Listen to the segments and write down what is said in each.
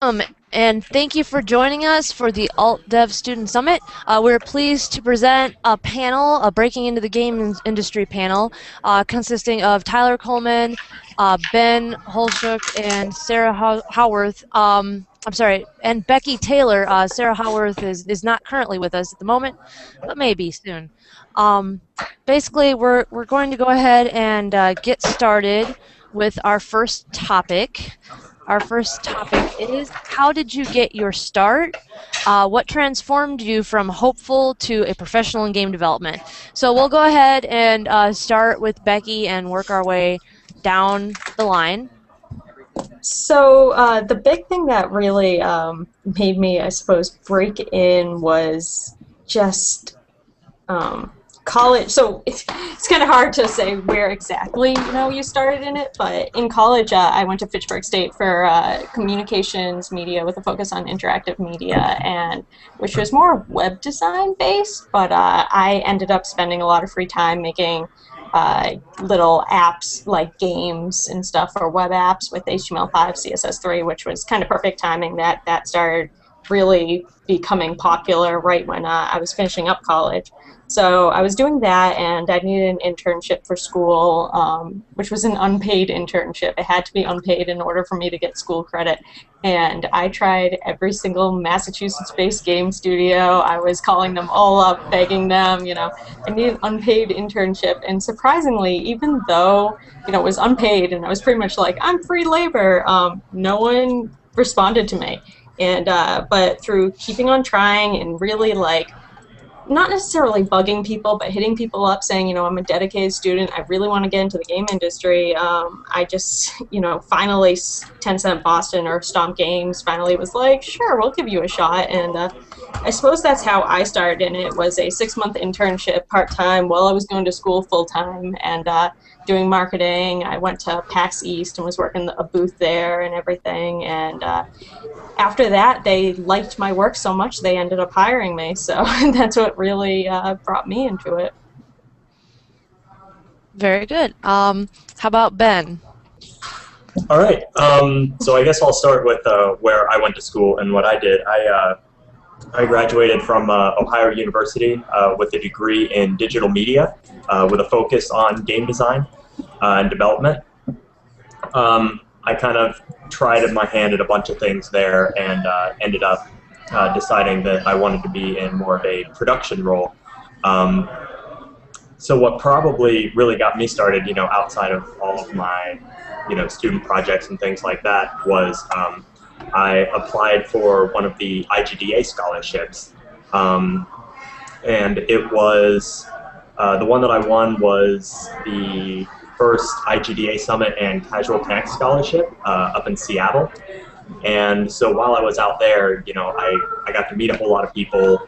Um, and thank you for joining us for the AltDev Student Summit. We're pleased to present a panel, a Breaking into the Game Industry panel, consisting of Tyler Coleman, Ben Holschuh, and Sarah Howarth. I'm sorry, and Becky Taylor. Sarah Howarth is not currently with us at the moment, but maybe soon. Um, Basically, we're going to go ahead and get started with our first topic. Our first topic is, how did you get your start? What transformed you from hopeful to a professional in game development? So we'll go ahead and start with Becky and work our way down the line. So the big thing that really made me, I suppose, break in was just college. So it's kind of hard to say where exactly you started in it, but in college I went to Fitchburg State for communications media with a focus on interactive media, and which was more web design based. But I ended up spending a lot of free time making little apps like games and stuff, or web apps with HTML5, CSS3, which was kind of perfect timing. That started really becoming popular right when I was finishing up college. So I was doing that, and I needed an internship for school, which was an unpaid internship. It had to be unpaid in order for me to get school credit. And I tried every single Massachusetts-based game studio. I was calling them all up, begging them, I need an unpaid internship. And surprisingly, even though, it was unpaid and I was pretty much like, I'm free labor, no one responded to me. And but through keeping on trying and really not necessarily bugging people, but hitting people up saying, I'm a dedicated student, I really want to get into the game industry. I just, finally 10 Cent Boston or Stomp Games finally was like, sure, we'll give you a shot. And I suppose that's how I started, and it was a 6-month internship part-time while I was going to school full-time and doing marketing. I went to PAX East and was working a booth there and everything. And after that, they liked my work so much they ended up hiring me. So that's what really brought me into it. Very good. How about Ben? All right. So I guess I'll start with where I went to school and what I did. I graduated from Ohio University with a degree in digital media with a focus on game design and development. I kind of tried my hand at a bunch of things there and ended up deciding that I wanted to be in more of a production role. So what probably really got me started, outside of all of my, student projects and things like that, was I applied for one of the IGDA scholarships, and it was the one that I won was the first IGDA Summit and Casual Connect Scholarship up in Seattle. And so while I was out there, I got to meet a whole lot of people.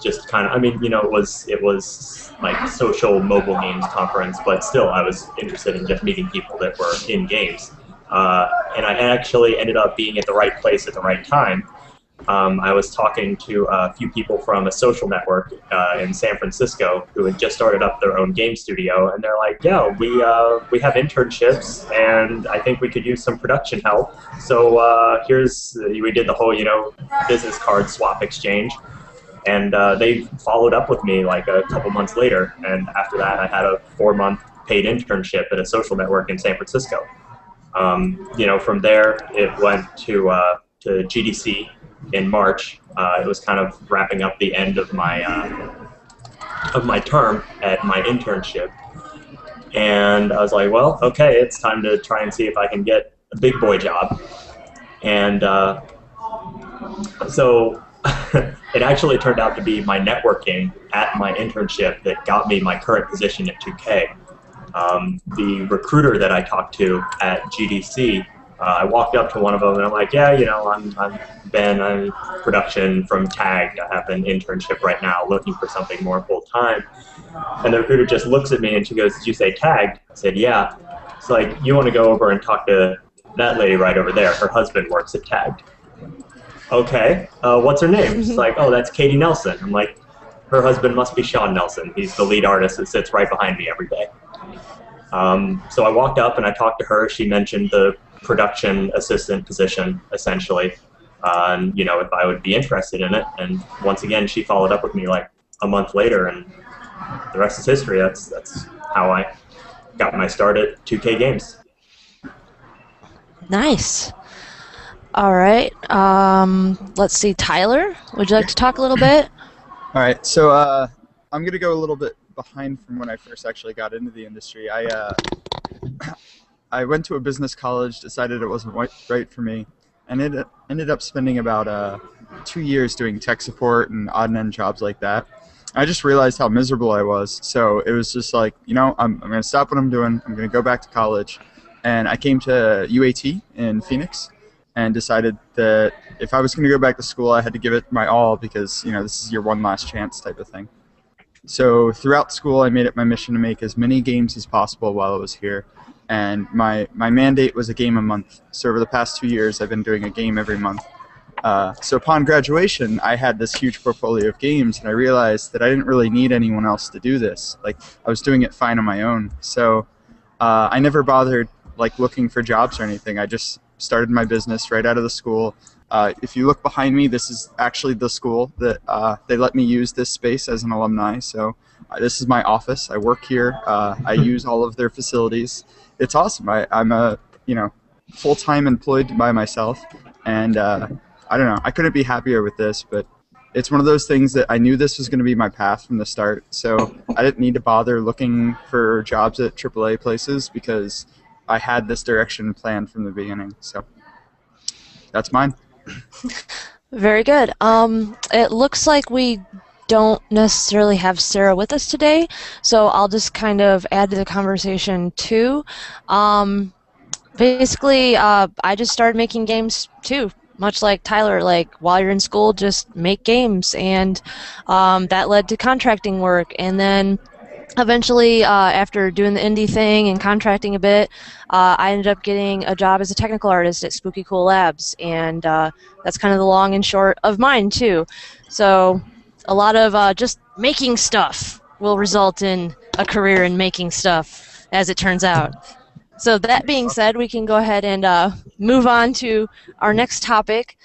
Just kind of, it was like social mobile games conference, but still I was interested in just meeting people that were in games. And I actually ended up being at the right place at the right time. I was talking to a few people from a social network in San Francisco who had just started up their own game studio, and they're like, yeah, we have internships, and I think we could use some production help. So we did the whole, business card swap exchange, and they followed up with me like a couple months later, and after that I had a 4-month paid internship at a social network in San Francisco. From there it went to GDC in March. It was kind of wrapping up the end of my term at my internship, and I was like, well, okay, it's time to try and see if I can get a big boy job. And so it actually turned out to be my networking at my internship that got me my current position at 2K. The recruiter that I talked to at GDC, I walked up to one of them and I'm like, yeah, I'm Ben, I'm production from Tagged. I have an internship right now looking for something more full-time. And the recruiter just looks at me and she goes, did you say Tagged? I said, yeah. It's like, you want to go over and talk to that lady right over there. Her husband works at Tagged. Okay, what's her name? She's like, oh, that's Katie Nelson. I'm like, her husband must be Sean Nelson. He's the lead artist that sits right behind me every day. So I walked up and I talked to her. She mentioned the production assistant position, essentially. And, you know, if I would be interested in it. And once again, she followed up with me like a month later, and the rest is history. That's how I got my start at 2K Games. Nice. All right. Let's see, Tyler, would you like to talk a little bit? All right. So I'm going to go a little bit behind from when I first actually got into the industry. I went to a business college, decided it wasn't right for me, and it ended up spending about 2 years doing tech support and odd-end jobs like that. I just realized how miserable I was, so it was just like, you know, I'm going to stop what I'm doing, I'm going to go back to college, and I came to UAT in Phoenix and decided that if I was going to go back to school, I had to give it my all because, you know, this is your one last chance type of thing. So throughout school, I made it my mission to make as many games as possible while I was here. And my mandate was a game a month. So over the past 2 years, I've been doing a game every month. So upon graduation, I had this huge portfolio of games, and I realized that I didn't really need anyone else to do this. Like, I was doing it fine on my own. So I never bothered like looking for jobs or anything. I just started my business right out of the school. If you look behind me, this is actually the school that they let me use this space as an alumni. So this is my office. I work here. I use all of their facilities. It's awesome. I'm a full-time employed by myself, and I don't know. I couldn't be happier with this, but it's one of those things that I knew this was going to be my path from the start. So I didn't need to bother looking for jobs at AAA places because I had this direction planned from the beginning. So that's mine. Very good. It looks like we don't necessarily have Sarah with us today, so I'll just kind of add to the conversation too. Basically, I just started making games too, much like Tyler. Like, while you're in school, just make games, and that led to contracting work, and then eventually, after doing the indie thing and contracting a bit, I ended up getting a job as a technical artist at Spooky Cool Labs, and that's kind of the long and short of mine too. So a lot of just making stuff will result in a career in making stuff, as it turns out. So that being said, we can go ahead and move on to our next topic.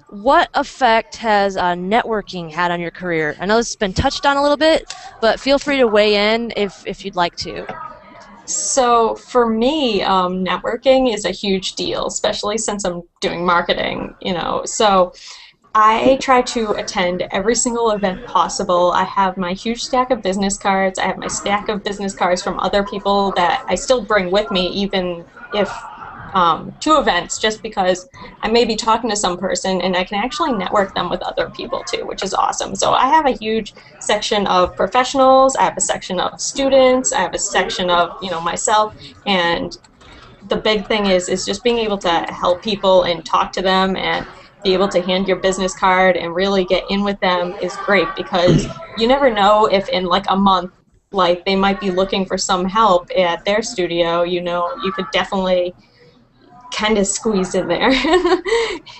What effect has networking had on your career? I know this has been touched on a little bit, but feel free to weigh in if you'd like to. So for me, networking is a huge deal, especially since I'm doing marketing, you know. So I try to attend every single event possible. I have my huge stack of business cards. I have my stack of business cards from other people that I still bring with me, even if to events, just because I may be talking to some person and I can actually network them with other people too, which is awesome. So I have a huge section of professionals, I have a section of students, I have a section of, you know, myself, and the big thing is just being able to help people and talk to them and be able to hand your business card and really get in with them is great, because you never know if in like a month, like, they might be looking for some help at their studio. You know, you could definitely kind of squeeze in there.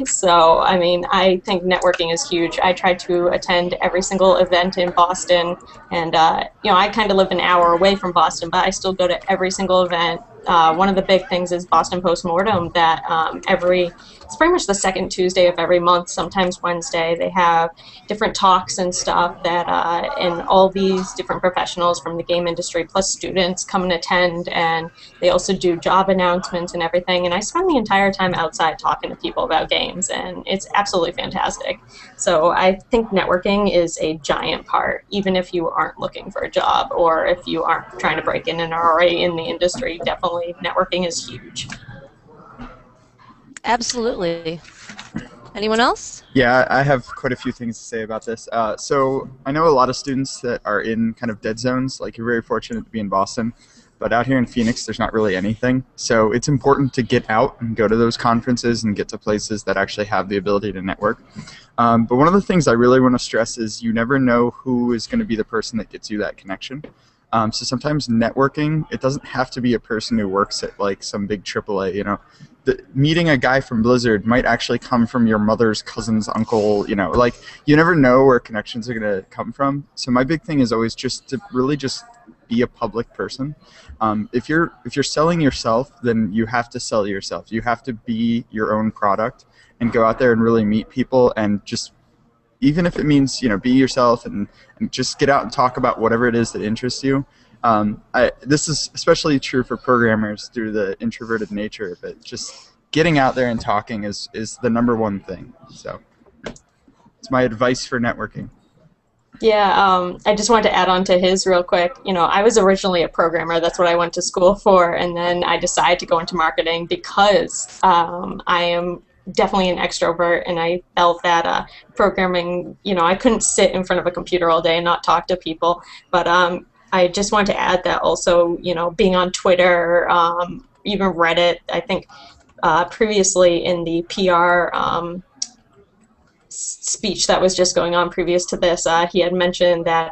So, I mean, I think networking is huge. I try to attend every single event in Boston, and you know, I kind of live an hour away from Boston, but I still go to every single event. One of the big things is Boston Postmortem, that it's pretty much the second Tuesday of every month, sometimes Wednesday. They have different talks and stuff that, and all these different professionals from the game industry plus students come and attend, and they also do job announcements and everything. And I spend the entire time outside talking to people about games, and it's absolutely fantastic. So I think networking is a giant part, even if you aren't looking for a job or if you aren't trying to break in and are already in the industry. Definitely networking is huge. Absolutely. Anyone else? Yeah, I have quite a few things to say about this. So I know a lot of students that are in kind of dead zones. Like, you're very fortunate to be in Boston, but out here in Phoenix, there's not really anything. So it's important to get out and go to those conferences and get to places that actually have the ability to network. But one of the things I really want to stress is you never know who is going to be the person that gets you that connection. So sometimes networking, it doesn't have to be a person who works at like some big AAA, you know. Meeting a guy from Blizzard might actually come from your mother's cousin's uncle, you know, like, you never know where connections are going to come from. So my big thing is always just to really just be a public person. If you're selling yourself, then you have to sell yourself. You have to be your own product and go out there and really meet people, and just, even if it means, be yourself and just get out and talk about whatever it is that interests you. This is especially true for programmers due to the introverted nature, but just getting out there and talking is the #1 thing. So it's my advice for networking. Yeah, I just wanted to add on to his real quick. I was originally a programmer. That's what I went to school for, and then I decided to go into marketing because I am definitely an extrovert, and I felt that programming, I couldn't sit in front of a computer all day and not talk to people. But I just want to add that also, being on Twitter, even Reddit, I think previously in the PR speech that was just going on previous to this, he had mentioned that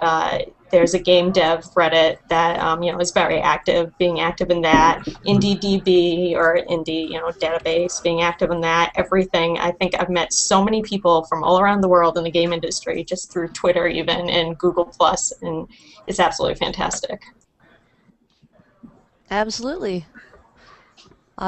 there's a game dev Reddit that is very active, being active in that, IndieDB or Indie database, being active in that, everything. I think I've met so many people from all around the world in the game industry just through Twitter even, and Google Plus, and it's absolutely fantastic. Absolutely.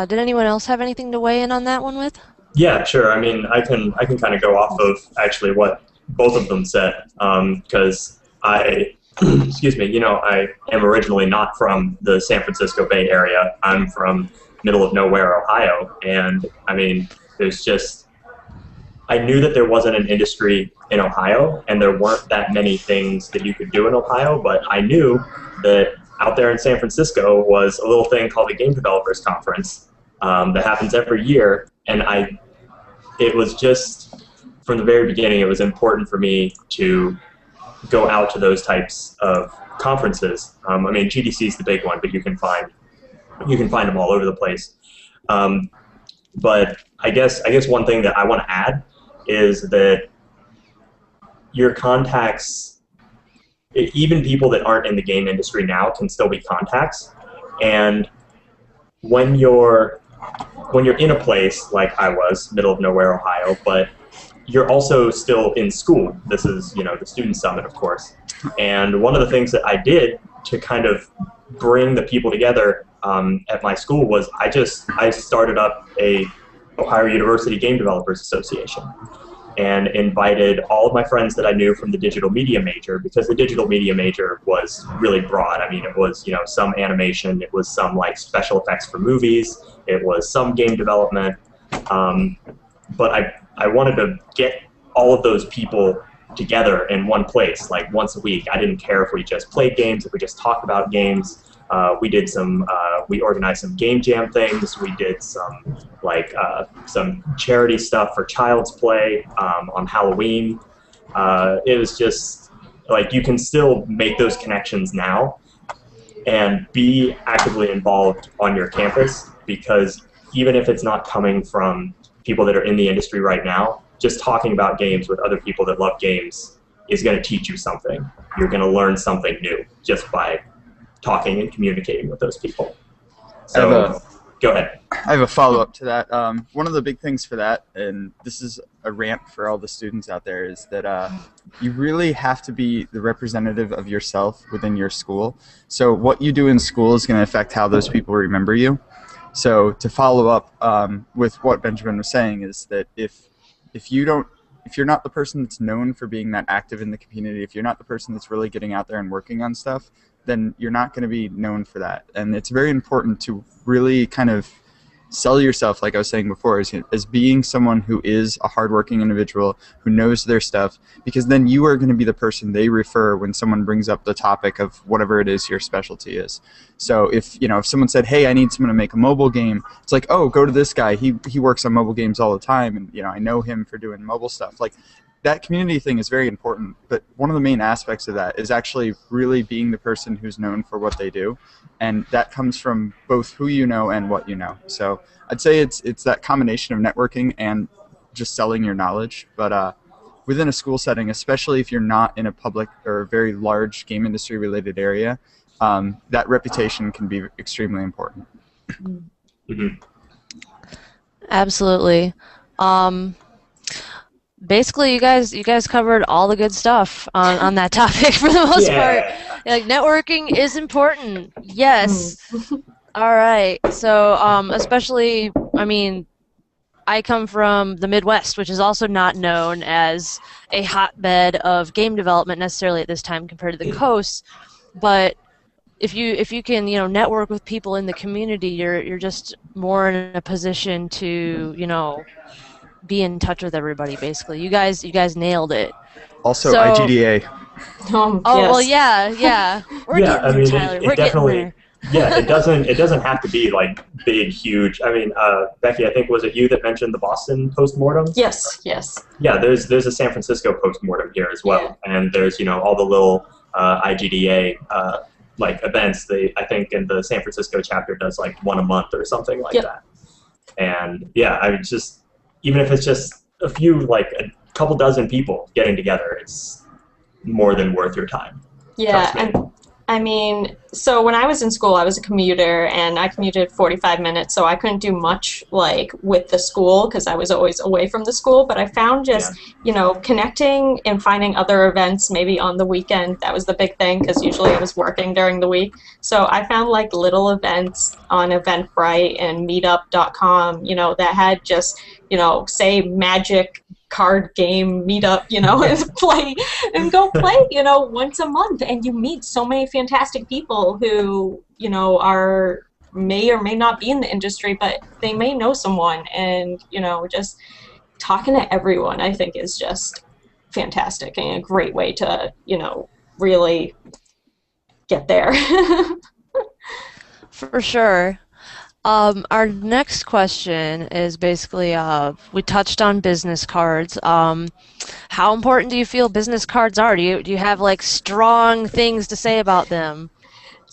Did anyone else have anything to weigh in on that one with? Yeah, sure. I mean, I can kind of go off of actually what both of them said, because I, excuse me, I am originally not from the San Francisco Bay Area. I'm from middle of nowhere, Ohio, and I mean, I knew that there wasn't an industry in Ohio, and there weren't that many things that you could do in Ohio, but I knew that out there in San Francisco was a little thing called the Game Developers Conference that happens every year, and it was just, from the very beginning, it was important for me to go out to those types of conferences. I mean, GDC is the big one, but you can find them all over the place. But I guess one thing that I want to add is that your contacts, even people that aren't in the game industry now, can still be contacts. And when you're in a place like I was, middle of nowhere, Ohio, but you're also still in school. This is, the Student Summit, of course. And one of the things that I did to kind of bring the people together at my school was I started up a Ohio University Game Developers Association, and invited all of my friends that I knew from the digital media major, because the digital media major was really broad. I mean, it was, some animation, it was some like special effects for movies, it was some game development, but I wanted to get all of those people together in one place, like once a week. I didn't care if we just played games, if we just talked about games. We organized some game jam things. We did some charity stuff for Child's Play on Halloween. It was just like, you can still make those connections now and be actively involved on your campus, because even if it's not coming from people that are in the industry right now, just talking about games with other people that love games is going to teach you something. You're going to learn something new just by talking and communicating with those people. So, go ahead. I have a follow-up to that. One of the big things for that, and this is a rant for all the students out there, is that you really have to be the representative of yourself within your school. So what you do in school is going to affect how those people remember you. So to follow up with what Benjamin was saying, is that if you're not the person that's known for being that active in the community, if you're not the person that's really getting out there and working on stuff, then you're not going to be known for that. And it's very important to really kind of sell yourself, like I was saying before, as being someone who is a hardworking individual who knows their stuff, because then you are going to be the person they refer when someone brings up the topic of whatever it is your specialty is. So if someone said, hey, I need someone to make a mobile game, it's like, oh, go to this guy. He works on mobile games all the time, and I know him for doing mobile stuff. Like, that community thing is very important, but one of the main aspects of that is actually really being the person who's known for what they do, and that comes from both who you know and what you know. So I'd say it's that combination of networking and just selling your knowledge, but within a school setting, especially if you're not in a public or very large game industry related area, that reputation can be extremely important. Mm-hmm. Absolutely. Basically, you guys covered all the good stuff on that topic for the most part. Like networking is important. Yes. Mm. All right. So, especially, I mean, I come from the Midwest, which is also not known as a hotbed of game development necessarily at this time compared to the coast. But if you can network with people in the community, you're just more in a position to be in touch with everybody. Basically, you guys nailed it. Also, So, IGDA. oh well, Yes. yeah, yeah, we're Yeah, getting I there, mean, Tyler. it We're getting definitely, there. yeah, it doesn't have to be like big, huge. I mean, Becky, I think was it you that mentioned the Boston postmortem? Yes, yes. Yeah, there's a San Francisco postmortem here as Yeah. well, and there's all the little IGDA like events. I think in the San Francisco chapter does like one a month or something like Yep. that. And yeah, I mean, just even if it's just a few, like a couple dozen people getting together, it's more than worth your time. Yeah, Trust me. and I mean, so when I was in school, I was a commuter, and I commuted 45 minutes, so I couldn't do much like with the school because I was always away from the school. But I found just, connecting and finding other events maybe on the weekend. That was the big thing because usually I was working during the week. So I found like little events on Eventbrite and Meetup.com, that had just, say Magic card game meetup, and go play, once a month, and you meet so many fantastic people who, may or may not be in the industry, but they may know someone, and, just talking to everyone, I think is just fantastic and a great way to, really get there. For sure. Our next question is basically, we touched on business cards. How important do you feel business cards are? Do you have like strong things to say about them?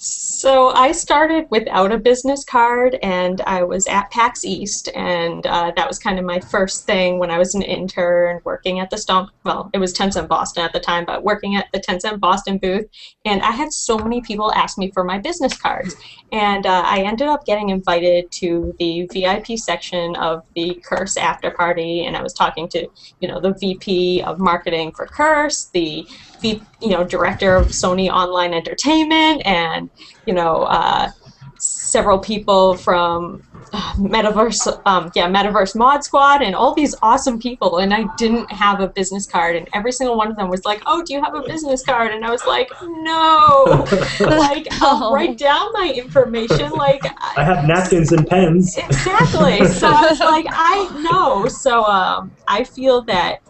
So I started without a business card, and I was at PAX East, and that was kind of my first thing when I was an intern working at the Stomp. Well, it was 10 Cent Boston at the time, but working at the 10 Cent Boston booth, and I had so many people ask me for my business cards, and I ended up getting invited to the VIP section of the Curse after party, and I was talking to the VP of marketing for Curse, the director of Sony Online Entertainment, and several people from Metaverse Mod Squad, and all these awesome people. And I didn't have a business card, and every single one of them was like, "Oh, do you have a business card?" And I was like, "No." Like, I'll write down my information. Like, I have napkins and pens. exactly. So I was like, I know. So I feel that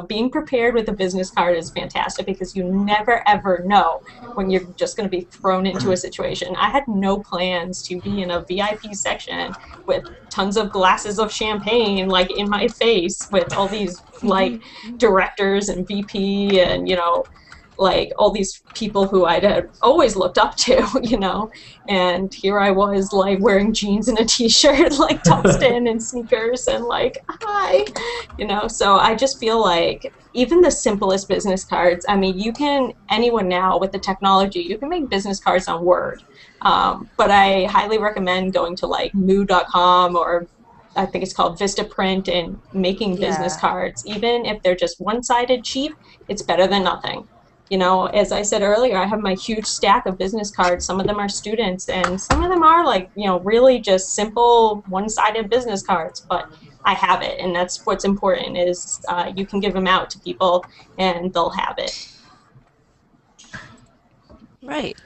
being prepared with a business card is fantastic because you never ever know when you're just going to be thrown into a situation. I had no plans to be in a VIP section with tons of glasses of champagne like in my face with all these like directors and VP and like all these people who I'd had always looked up to, and here I was like wearing jeans and a t-shirt, like tucked in and sneakers and like, hi, so I just feel like even the simplest business cards, I mean, anyone now with the technology, you can make business cards on Word, but I highly recommend going to like moo.com or I think it's called Vistaprint and making business cards. Even if they're just one-sided cheap, it's better than nothing. As I said earlier, I have my huge stack of business cards. Some of them are students, and some of them are like, really just simple one-sided business cards. But I have it, and that's what's important is you can give them out to people, and they'll have it. Right.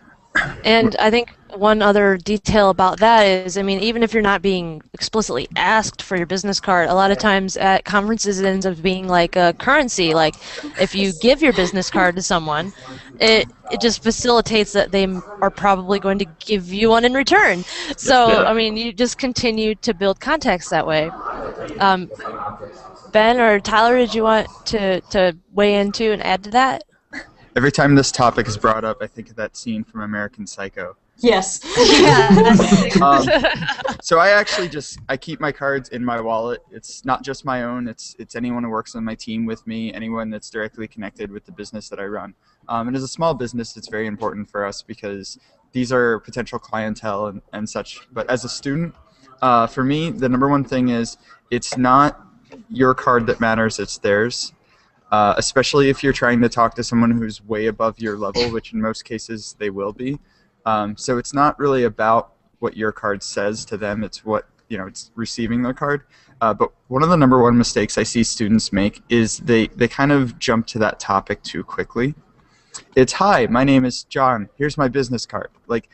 And I think one other detail about that is, I mean, even if you're not being explicitly asked for your business card, a lot of times at conferences it ends up being like a currency. Like if you give your business card to someone, it just facilitates that they are probably going to give you one in return. So, I mean, you just continue to build contacts that way. Ben or Tyler, did you want to weigh into and add to that? Every time this topic is brought up, I think of that scene from American Psycho. Yes. Yeah. So I keep my cards in my wallet. It's not just my own. It's anyone who works on my team with me, anyone that's directly connected with the business that I run. And as a small business, it's very important for us because these are potential clientele and such. But as a student, for me, the number one thing is it's not your card that matters, it's theirs. especially if you're trying to talk to someone who's way above your level, which in most cases they will be. So it's not really about what your card says to them, it's what, it's receiving their card. But one of the number one mistakes I see students make is they kind of jump to that topic too quickly. It's, hi, my name is John, here's my business card. Like,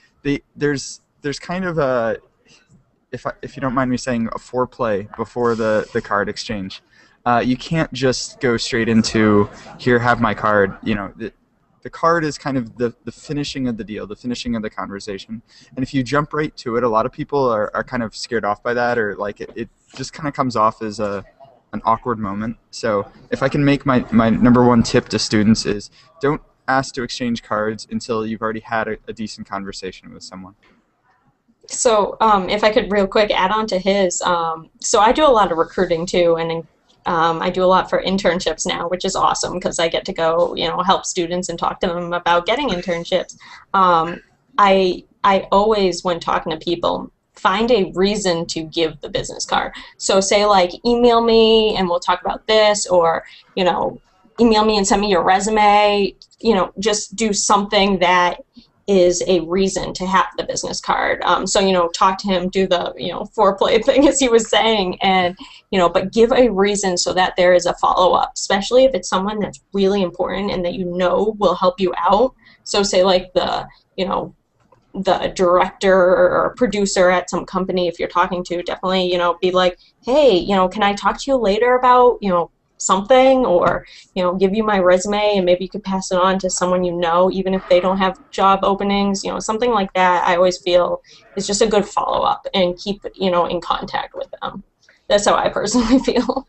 there's kind of a, if you don't mind me saying, a foreplay before the card exchange. You can't just go straight into, here, have my card. The card is kind of the finishing of the deal, the finishing of the conversation. And if you jump right to it, a lot of people are kind of scared off by that, or like it just kind of comes off as an awkward moment. So if I can make my number one tip to students is, don't ask to exchange cards until you've already had a decent conversation with someone. So if I could real quick add on to his, so I do a lot of recruiting too, and I do a lot for internships now, which is awesome because I get to go, help students and talk to them about getting internships. I always, when talking to people, find a reason to give the business card. So say like, email me and we'll talk about this, or, email me and send me your resume, just do something that is a reason to have the business card. So, talk to him, do the, foreplay thing as he was saying, and, but give a reason so that there is a follow-up, especially if it's someone that's really important and that will help you out. So say like the director or producer at some company, if you're talking to, definitely, be like, hey, can I talk to you later about, something, or give you my resume and maybe you could pass it on to someone even if they don't have job openings, something like that. I always feel is just a good follow-up and keep in contact with them. That's how I personally feel.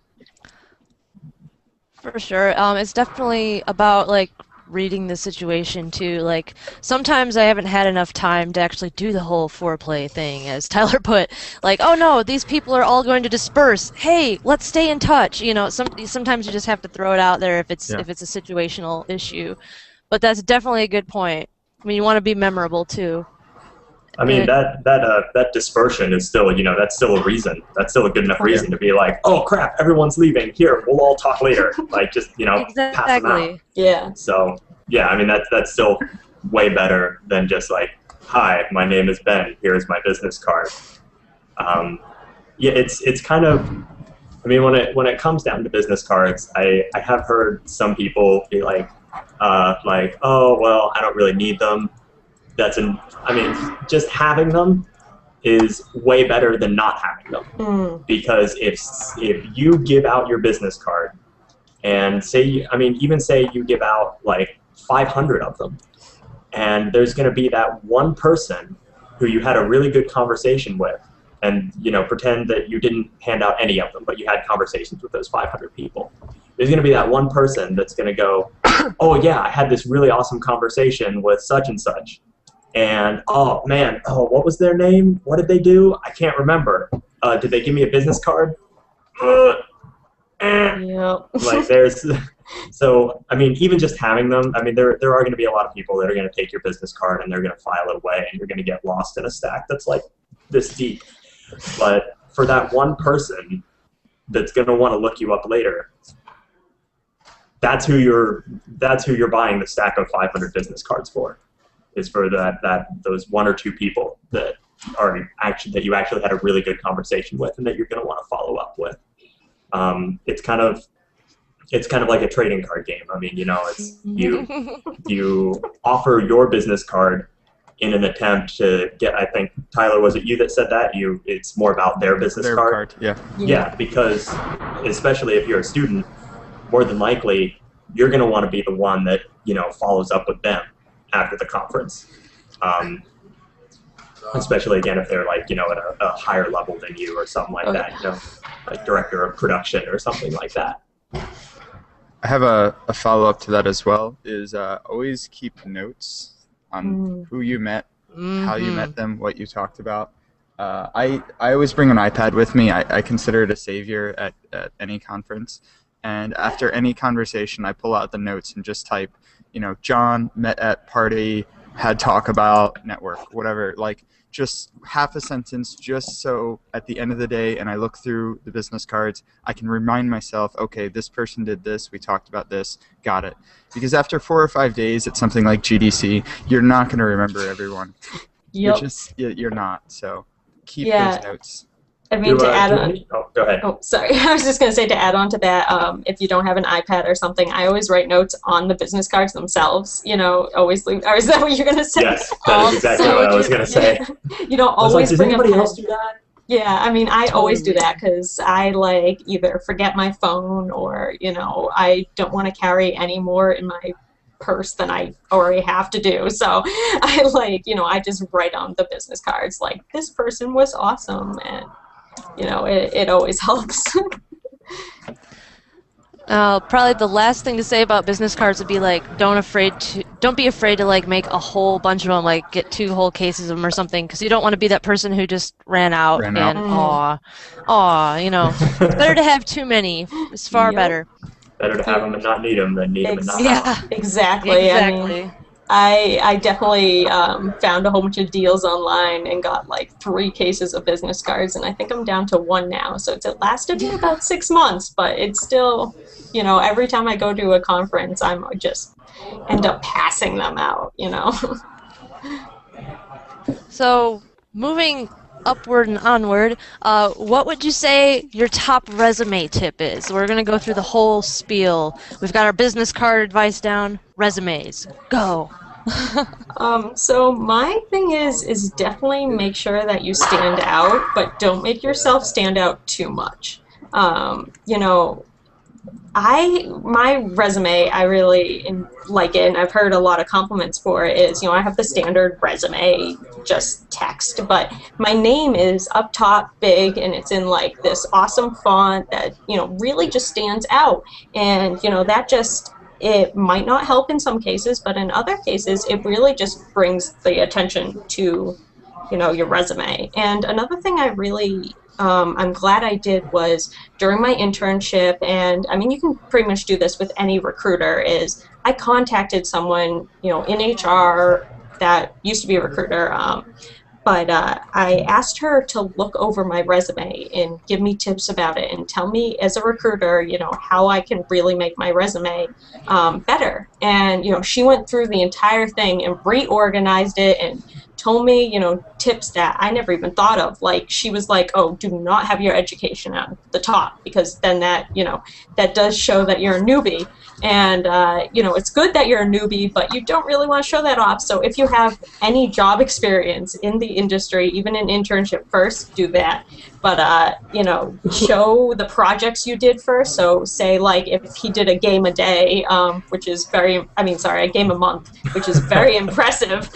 For sure. It's definitely about like reading the situation too. Like sometimes I haven't had enough time to actually do the whole foreplay thing, as Tyler put. Like, oh no, these people are all going to disperse. Hey, let's stay in touch. Sometimes you just have to throw it out there if it's a situational issue. But that's definitely a good point. I mean, you want to be memorable too. I mean, that dispersion is still, that's still a reason. That's still a good enough reason to be like, oh crap, everyone's leaving. Here, we'll all talk later. Like, just, pass them out. Yeah. So, yeah, I mean, that's still way better than just like, hi, my name is Ben. Here's my business card. Yeah, it's kind of, I mean, when it comes down to business cards, I have heard some people be like, oh, well, I don't really need them. I mean, just having them is way better than not having them. Because if you give out your business card and say you give out like 500 of them, and there's going to be that one person who you had a really good conversation with, and pretend that you didn't hand out any of them, but you had conversations with those 500 people. There's going to be that one person that's going to go, oh yeah, I had this really awesome conversation with such and such. And, oh, man, what was their name? What did they do? I can't remember. Did they give me a business card? Yep. Like, so, I mean, even just having them, I mean, there are going to be a lot of people that are going to take your business card and they're going to file it away, and you're going to get lost in a stack that's, like, this deep. But for that one person that's going to want to look you up later, that's who you're buying the stack of 500 business cards for. Is for those one or two people that you actually had a really good conversation with, and that you're going to want to follow up with. It's kind of like a trading card game. I mean, it's you offer your business card in an attempt to get. I think Tyler, was it you that said that? It's more about their business card. Yeah, because especially if you're a student, more than likely you're going to want to be the one that follows up with them after the conference, especially again if they're like at a higher level than you or something like that, like director of production or something like that. I have a follow-up to that as well, is always keep notes on who you met, how you met them, what you talked about. I always bring an iPad with me. I consider it a savior at any conference. And after any conversation, I pull out the notes and just type, John met at party, had talk about network, whatever. Like, just half a sentence, just so at the end of the day, and I look through the business cards, I can remind myself, okay, this person did this, we talked about this, got it. Because after 4 or 5 days at something like GDC, you're not going to remember everyone. Yep. You're not. So keep Yeah. those notes. I mean, to add on. Oh, go ahead. Oh, sorry. I was just going to say, to add on to that, if you don't have an iPad or something, I always write notes on the business cards themselves. You know, always leave. Or is that what you're going to say? Yes, that is exactly what I was going to say. You don't always does bring anybody a pen. else do that? Yeah, I mean, I always do that because I like either forget my phone or, you know, I don't want to carry any more in my purse than I already have to do. So I like, you know, I just write on the business cards like, this person was awesome, and you know, it always helps. Probably the last thing to say about business cards would be like, don't be afraid to like make a whole bunch of them, like get 2 whole cases of them or something, because you don't want to be that person who just ran out. You know, it's better to have too many. It's far better. Better to have them and not need them than need them and not Yeah, have them. exactly. I mean, I definitely found a whole bunch of deals online and got like 3 cases of business cards, and I think I'm down to 1 now. So it lasted me about 6 months, but it's still, you know, every time I go to a conference, I'm just end up passing them out, you know. So moving upward and onward, what would you say your top resume tip is? We're going to go through the whole spiel. We've got our business card advice down. Resumes. Go. So my thing is definitely make sure that you stand out, but don't make yourself stand out too much. You know, my resume, I really like it, and I've heard a lot of compliments for it, is, you know, I have the standard resume, just text, but my name is up top big, and it's in like this awesome font that, you know, really just stands out. And, you know, that just, it might not help in some cases, but in other cases, it really just brings the attention to, you know, your resume. And another thing I really I'm glad I did was during my internship, and I mean, you can pretty much do this with any recruiter, is I contacted someone, you know, in HR that used to be a recruiter, but I asked her to look over my resume and give me tips about it and tell me as a recruiter, you know, how I can really make my resume better. And, you know, she went through the entire thing and reorganized it and told me, you know, tips that I never even thought of. Like, she was like, oh, do not have your education at the top, because then that, you know, that does show that you're a newbie. And, you know, it's good that you're a newbie, but you don't really want to show that off. So if you have any job experience in the industry, even an internship, first do that. But, you know, show the projects you did first. So say, like, if he did a game a day, which is very, I mean, sorry, a game a month, which is very impressive,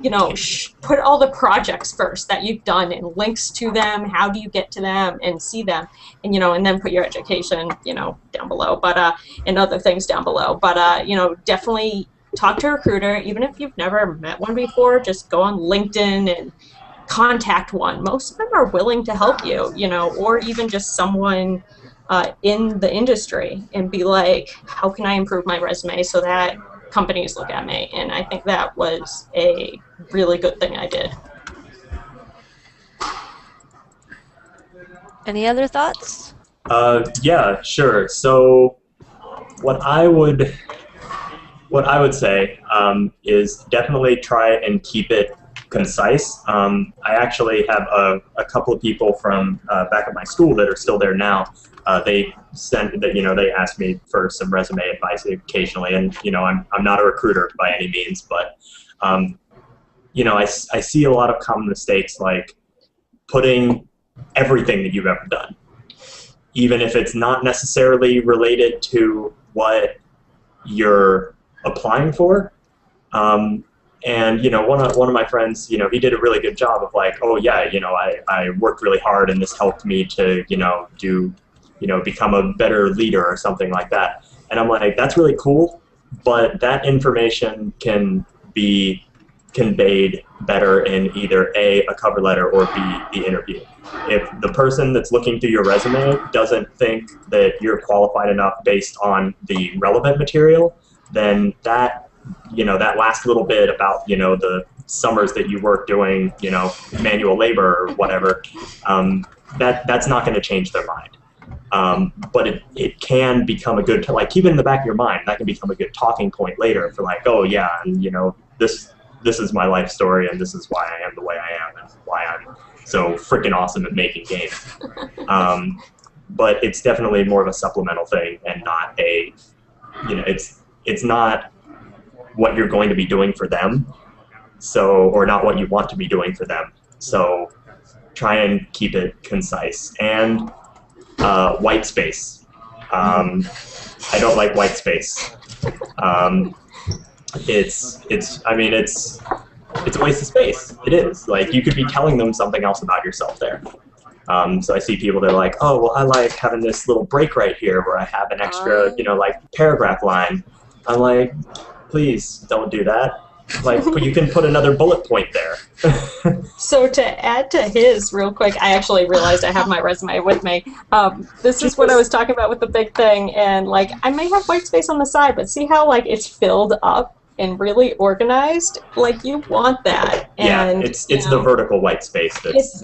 you know, put all the projects first that you've done and links to them. How do you get to them and see them? And, you know, and then put your education, you know, down below, but, and other things down below. But, you know, definitely talk to a recruiter. Even if you've never met one before, just go on LinkedIn and contact one. Most of them are willing to help you, you know, or even just someone in the industry, and be like, how can I improve my resume so that companies look at me? And I think that was a really good thing I did. Any other thoughts? Yeah, sure. So what I would say is definitely try and keep it concise. I actually have a couple of people from back at my school that are still there now. They sent that, you know, they asked me for some resume advice occasionally, and, you know, I'm not a recruiter by any means, but you know, I see a lot of common mistakes, like putting everything that you've ever done, even if it's not necessarily related to what you're applying for. And, you know, one of my friends, you know, he did a really good job of like, oh yeah, you know, I worked really hard and this helped me to, you know, become a better leader or something like that. And I'm like, that's really cool, but that information can be conveyed better in either A, a cover letter, or B, the interview. If the person that's looking through your resume doesn't think that you're qualified enough based on the relevant material, then that, you know, that last little bit about, you know, the summers that you work doing, you know, manual labor or whatever, that's not going to change their mind. But it can become a good, like, keep it in the back of your mind. That can become a good talking point later for like, oh yeah, and you know, this is my life story, and this is why I am the way I am, and why I'm so freaking awesome at making games. But it's definitely more of a supplemental thing, and not a, you know, it's not what you're going to be doing for them, so, or not what you want to be doing for them. So try and keep it concise. And white space. I don't like white space. It's I mean, it's a waste of space. It is. Like, you could be telling them something else about yourself there. So I see people that are like, oh, well, I like having this little break right here where I have an extra, you know, like, paragraph line. I'm like, please don't do that. Like, you can put another bullet point there. So to add to his real quick, I actually realized I have my resume with me. This is what I was talking about with the big thing, and like, I may have white space on the side, but see how like it's filled up and really organized? Like, you want that. And, yeah, it's the vertical white space that's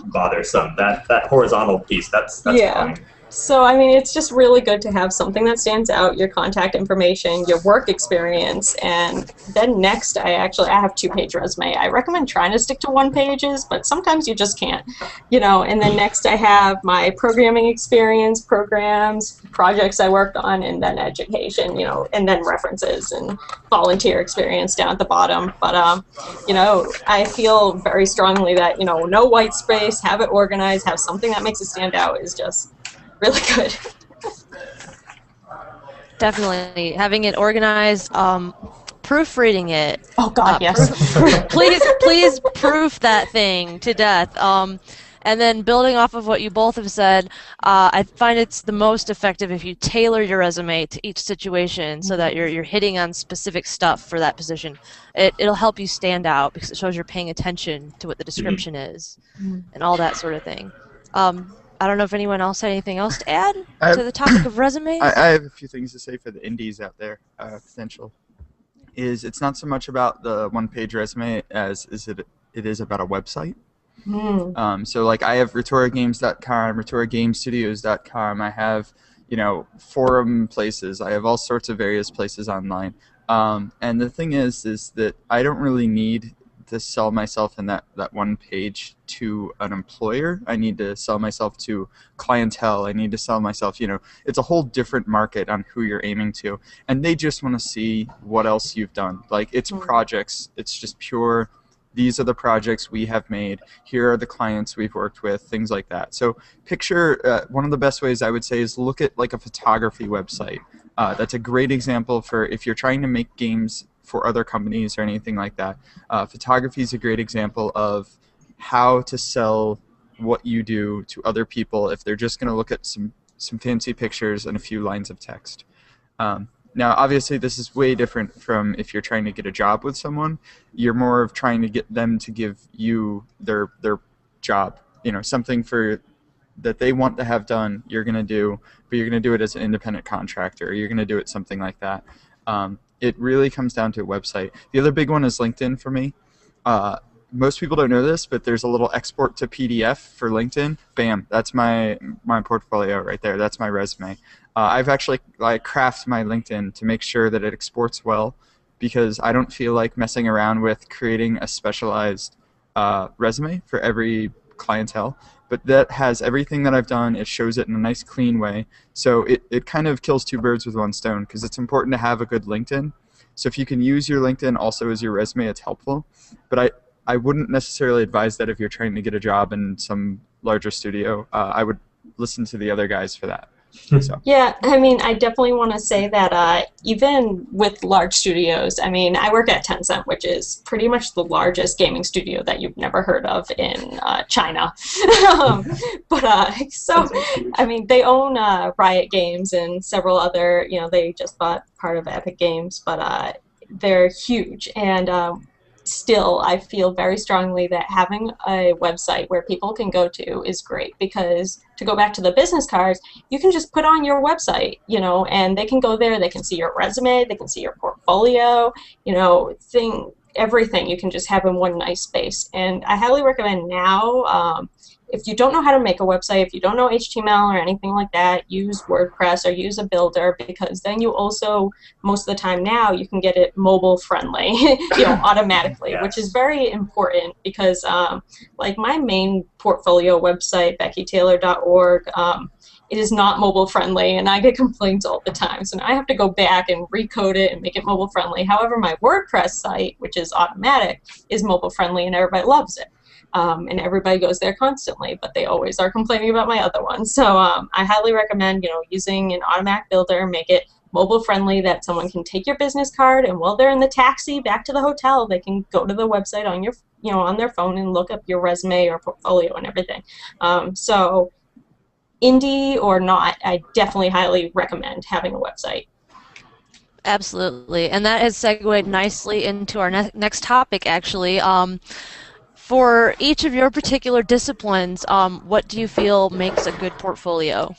bothersome. That horizontal piece, that's yeah. fine. So, I mean, it's just really good to have something that stands out, your contact information, your work experience, and then next, I have 2-page resume. I recommend trying to stick to 1 pages, but sometimes you just can't, you know, and then next I have my programming experience, programs, projects I worked on, and then education, you know, and then references and volunteer experience down at the bottom. But, you know, I feel very strongly that, you know, no white space, have it organized, have something that makes it stand out is just really good. Definitely. Having it organized, proofreading it. Oh, God, yes. Please proof that thing to death. And then building off of what you both have said, I find it's the most effective if you tailor your resume to each situation so that you're hitting on specific stuff for that position. It'll help you stand out because it shows you're paying attention to what the description is and all that sort of thing. I don't know if anyone else had anything else to add to the topic of resumes. I have a few things to say for the indies out there. Potential is it's not so much about the 1-page resume as it is about a website. So like I have RetoraGames.com, RetoraGameStudios.com. I have, you know, forum places. I have all sorts of various places online. And the thing is that I don't really need to sell myself in that 1 page to an employer. I need to sell myself to clientele. I need to sell myself, you know, it's a whole different market on who you're aiming to. And they just want to see what else you've done. Like, it's projects. It's just pure, these are the projects we have made. Here are the clients we've worked with, things like that. So picture, one of the best ways I would say is look at like a photography website. That's a great example for if you're trying to make games for other companies or anything like that. Photography is a great example of how to sell what you do to other people if they're just going to look at some fancy pictures and a few lines of text. Now, obviously, this is way different from if you're trying to get a job with someone. You're more of trying to get them to give you their job, you know, something that they want to have done. You're going to do, but you're going to do it as an independent contractor. Or you're going to do it something like that. It really comes down to a website. The other big one is LinkedIn for me. Most people don't know this, but there's a little export to PDF for LinkedIn. Bam, that's my portfolio right there. That's my resume. I've actually crafted my LinkedIn to make sure that it exports well because I don't feel like messing around with creating a specialized resume for every clientele. But that has everything that I've done. It shows it in a nice, clean way. So it kind of kills 2 birds with 1 stone because it's important to have a good LinkedIn. So if you can use your LinkedIn also as your resume, it's helpful. But I wouldn't necessarily advise that if you're trying to get a job in some larger studio. I would listen to the other guys for that. So. Yeah, I mean, I definitely want to say that even with large studios, I mean, I work at Tencent, which is pretty much the largest gaming studio that you've never heard of in China. So, I mean, they own Riot Games and several other, you know, they just bought part of Epic Games, but they're huge. And still, I feel very strongly that having a website where people can go to is great because, to go back to the business cards, you can just put on your website, you know, and they can go there, they can see your resume, they can see your portfolio, you know, everything you can just have in one nice space. And I highly recommend now, if you don't know how to make a website, if you don't know HTML or anything like that, use WordPress or use a builder, because then you also, most of the time now, you can get it mobile friendly, automatically, Yes. which is very important because like my main portfolio website, beckytaylor.org, it is not mobile friendly, and I get complaints all the time. So now I have to go back and recode it and make it mobile friendly. However, my WordPress site, which is automatic, is mobile friendly, and everybody loves it. And everybody goes there constantly, but they always are complaining about my other one. So I highly recommend, using an automatic builder, make it mobile friendly, that someone can take your business card, and while they're in the taxi back to the hotel, they can go to the website on your, on their phone and look up your resume or portfolio and everything. So indie or not, I definitely highly recommend having a website. Absolutely, and that has segued nicely into our next topic, actually. For each of your particular disciplines, what do you feel makes a good portfolio?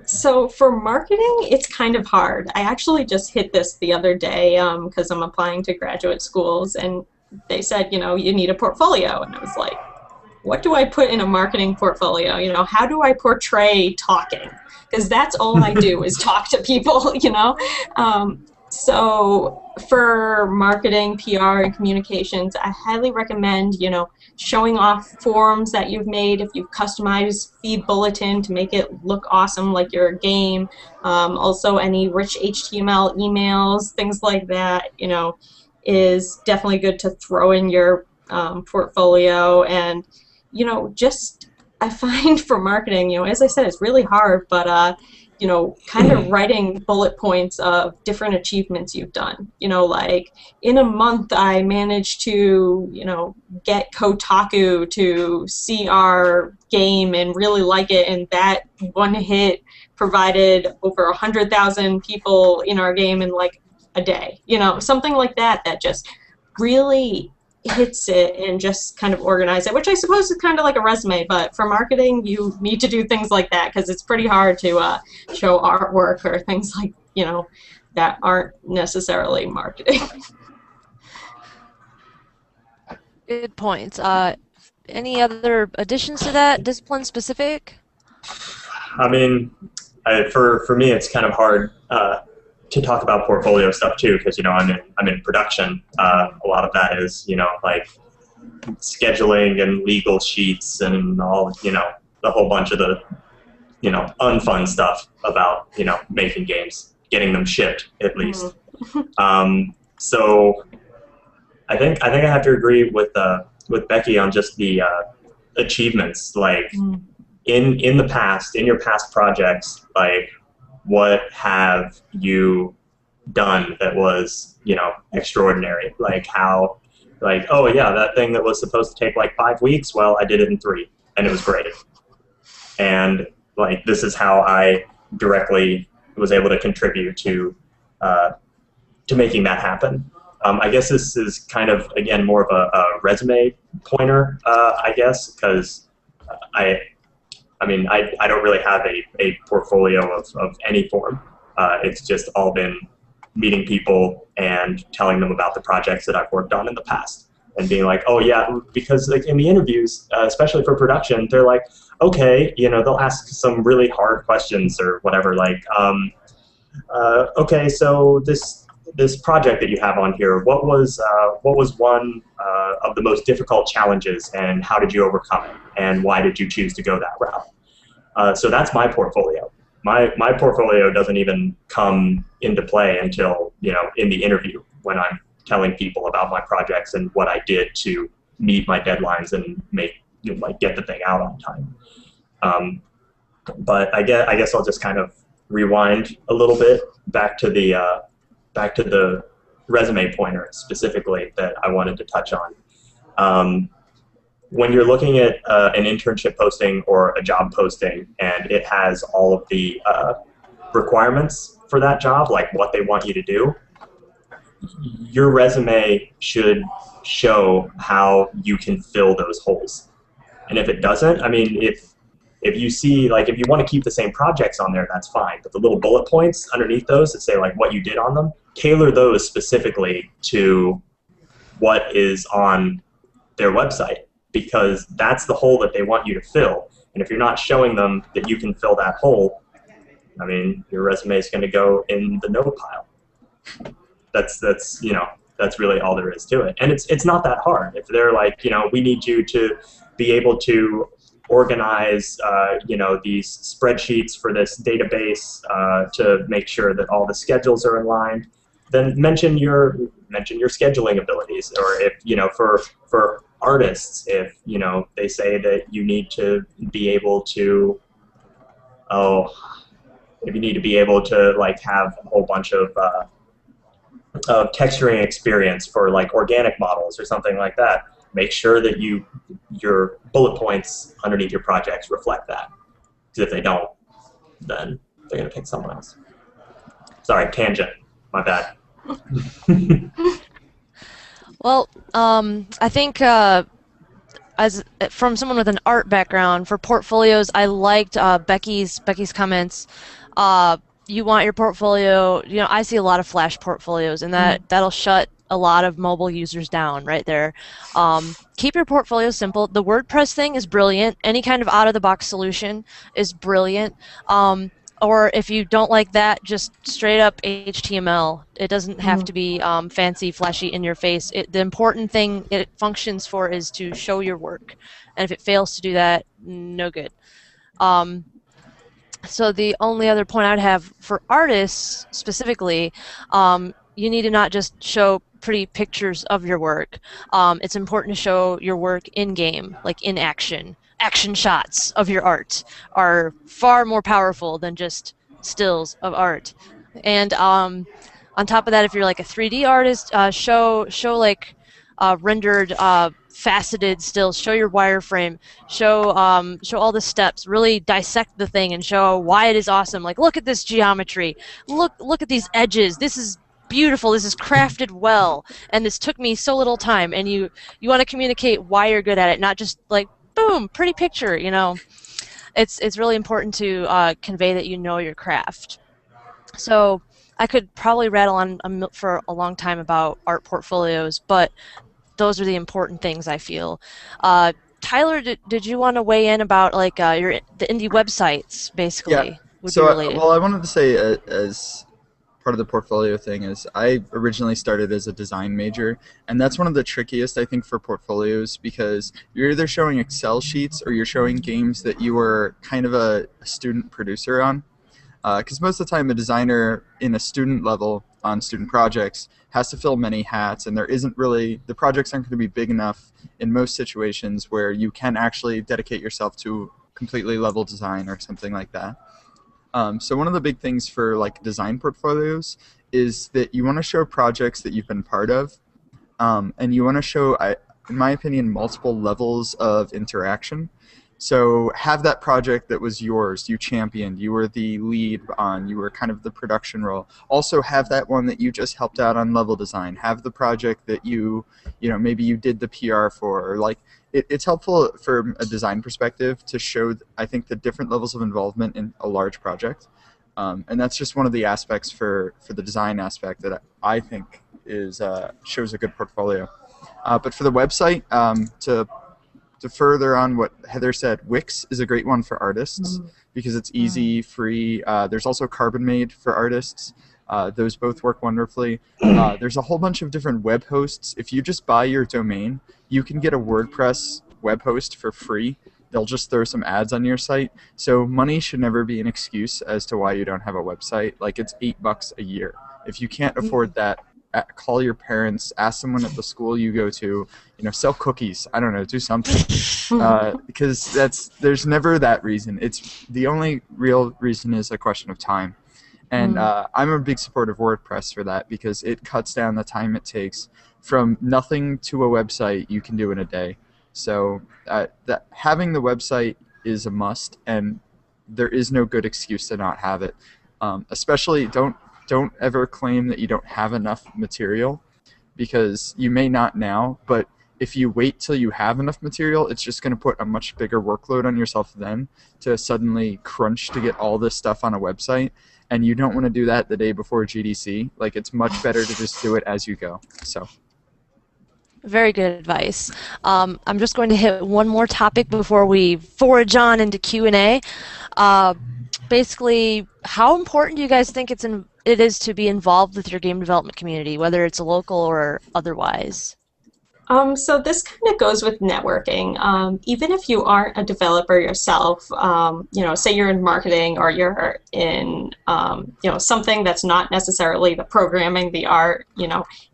So for marketing, it's kind of hard. I actually just hit this the other day because I'm applying to graduate schools, and they said, you need a portfolio, and I was like, what do I put in a marketing portfolio? How do I portray talking? Because that's all I do is talk to people, So for marketing, PR, and communications, I highly recommend, showing off forms that you've made. If you've customized feed bulletin to make it look awesome like your game. Also, any rich HTML emails, things like that, is definitely good to throw in your portfolio. And just I find for marketing, as I said, it's really hard, but kind of writing bullet points of different achievements you've done. Like in a month I managed to, get Kotaku to see our game and really like it, and that one hit provided over 100,000 people in our game in like a day. Something like that that just really hits it and just kind of organize it, which I suppose is kind of like a resume, but for marketing you need to do things like that because it's pretty hard to show artwork or things like, that aren't necessarily marketing. Good points. Any other additions to that, discipline specific? I mean, for me, it's kind of hard to talk about portfolio stuff too, because I'm in production. A lot of that is like scheduling and legal sheets and all the whole bunch of the unfun stuff about making games, getting them shipped at least. So I think I have to agree with Becky on just the achievements. Like in the past, in your past projects, like what have you done that was extraordinary? Like oh yeah, that thing that was supposed to take like 5 weeks, well I did it in 3 and it was great. And like this is how I directly was able to contribute to making that happen. I guess this is kind of, again, more of a resume pointer, I guess, because I don't really have a portfolio of any form. It's just all been meeting people and telling them about the projects that I've worked on in the past and being like, oh yeah, because like in the interviews, especially for production, they're like, okay, they'll ask some really hard questions or whatever, like, okay, so this project that you have on here, what was one of the most difficult challenges, and how did you overcome it, and why did you choose to go that route? So that's my portfolio. My portfolio doesn't even come into play until in the interview when I'm telling people about my projects and what I did to meet my deadlines and get the thing out on time. But I guess I'll just kind of rewind a little bit back to the resume pointer specifically that I wanted to touch on. When you're looking at an internship posting or a job posting and it has all of the requirements for that job, like what they want you to do, your resume should show how you can fill those holes. And if it doesn't, I mean, if you see, like, if you want to keep the same projects on there, that's fine. But the little bullet points underneath those that say, like, what you did on them, tailor those specifically to what is on their website, because that's the hole that they want you to fill. And if you're not showing them that you can fill that hole, I mean, your resume is going to go in the no pile. That's you know, that's really all there is to it. And it's not that hard. If they're like, you know, we need you to be able to organize, you know, these spreadsheets for this database to make sure that all the schedules are in line, then mention your scheduling abilities. Or if, you know, for artists, if, you know, they say that you need to be able to, if you need to be able to like have a whole bunch of texturing experience for like organic models or something like that, make sure that your bullet points underneath your projects reflect that. Because if they don't, then they're going to pick someone else. Sorry, tangent. My bad. Well, I think as from someone with an art background, for portfolios, I liked Becky's comments. You want your portfolio, you know, I see a lot of Flash portfolios, and that'll shut a lot of mobile users down right there. Keep your portfolio simple. The WordPress thing is brilliant. Any kind of out-of-the-box solution is brilliant. Or if you don't like that, just straight up HTML. It doesn't have to be fancy, flashy, in your face. The important thing it functions for is to show your work. And if it fails to do that, no good. So the only other point I'd have for artists specifically, you need to not just show pretty pictures of your work. It's important to show your work in-game, like in action. Action shots of your art are far more powerful than just stills of art. And on top of that, if you're like a 3D artist, show like rendered faceted stills, show your wireframe, show all the steps, really dissect the thing and show why it is awesome. Like, look at this geometry, look at these edges, this is beautiful, this is crafted well, and this took me so little time. And you want to communicate why you're good at it, not just like, boom, pretty picture, you know. It's really important to convey that you know your craft. So I could probably rattle on for a long time about art portfolios, but those are the important things, I feel. Tyler, did you want to weigh in about like the indie websites, basically? Yeah. Would So, be related. well, I wanted to say as part of the portfolio thing is I originally started as a design major, and that's one of the trickiest, I think, for portfolios, because you're either showing Excel sheets or you're showing games that you were kind of a student producer on. Because most of the time a designer in a student level on student projects has to fill many hats, and there isn't really, the projects aren't going to be big enough in most situations where you can actually dedicate yourself to completely level design or something like that. So one of the big things for like design portfolios is that you want to show projects that you've been part of, and you want to show, in my opinion, multiple levels of interaction. So have that project that was yours, you championed, you were the lead on, you were kind of the production role. Also have that one that you just helped out on level design. Have the project that you know, maybe you did the PR for. Or like, it's helpful from a design perspective to show, I think, the different levels of involvement in a large project. And that's just one of the aspects for the design aspect that I think is shows a good portfolio. But for the website, to further on what Heather said, Wix is a great one for artists because it's easy, free. There's also Carbon Made for artists. Those both work wonderfully. There's a whole bunch of different web hosts. If you just buy your domain, you can get a WordPress web host for free. They'll just throw some ads on your site. So money should never be an excuse as to why you don't have a website. Like, it's $8 a year. If you can't afford that, call your parents, ask someone at the school you go to, you know, sell cookies. I don't know, do something. Because there's never that reason. It's the only real reason is a question of time. And I'm a big supporter of WordPress for that because it cuts down the time it takes from nothing to a website you can do in a day. So having the website is a must, and there is no good excuse to not have it. Especially don't ever claim that you don't have enough material, because you may not now, but if you wait till you have enough material, it's just going to put a much bigger workload on yourself then to suddenly crunch to get all this stuff on a website. And you don't want to do that the day before GDC. Like, it's much better to just do it as you go. So. Very good advice. I'm just going to hit one more topic before we forge on into Q&A. Uh, Basically, how important do you guys think it is to be involved with your game development community, whether it's local or otherwise? So this kind of goes with networking. Even if you aren't a developer yourself, say you're in marketing or you're in, something that's not necessarily the programming, the art,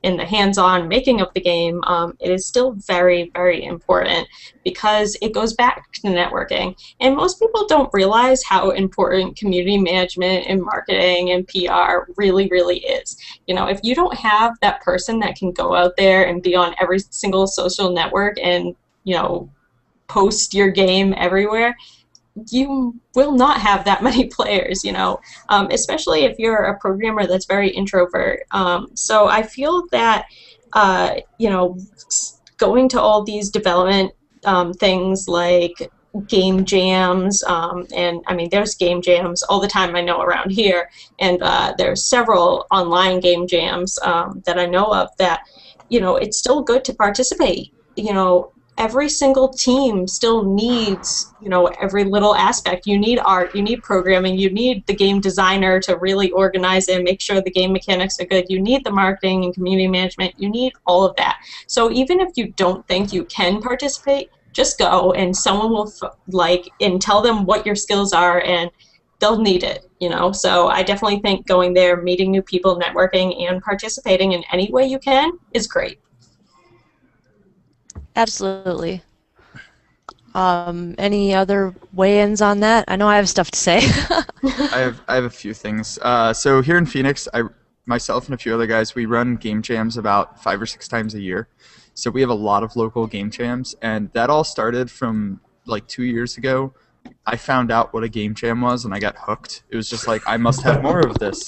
in the hands-on making of the game, it is still very, very important because it goes back to networking. And most people don't realize how important community management and marketing and PR really, really is. If you don't have that person that can go out there and be on every single social network and, post your game everywhere, you will not have that many players, especially if you're a programmer that's very introvert. So I feel that, going to all these development things like game jams, and I mean there's game jams all the time I know around here, and there's several online game jams that I know of that it's still good to participate. Every single team still needs every little aspect. You need art, you need programming, you need the game designer to really organize it and make sure the game mechanics are good, you need the marketing and community management, you need all of that. So even if you don't think you can participate, just go and someone will and tell them what your skills are and they'll need it, So I definitely think going there, meeting new people, networking, and participating in any way you can is great. Absolutely. Any other weigh-ins on that? I know I have stuff to say. I have a few things. So here in Phoenix, myself and a few other guys, we run game jams about 5 or 6 times a year. So we have a lot of local game jams, and that all started from like 2 years ago. I found out what a game jam was, and I got hooked. It was just like, I must have more of this.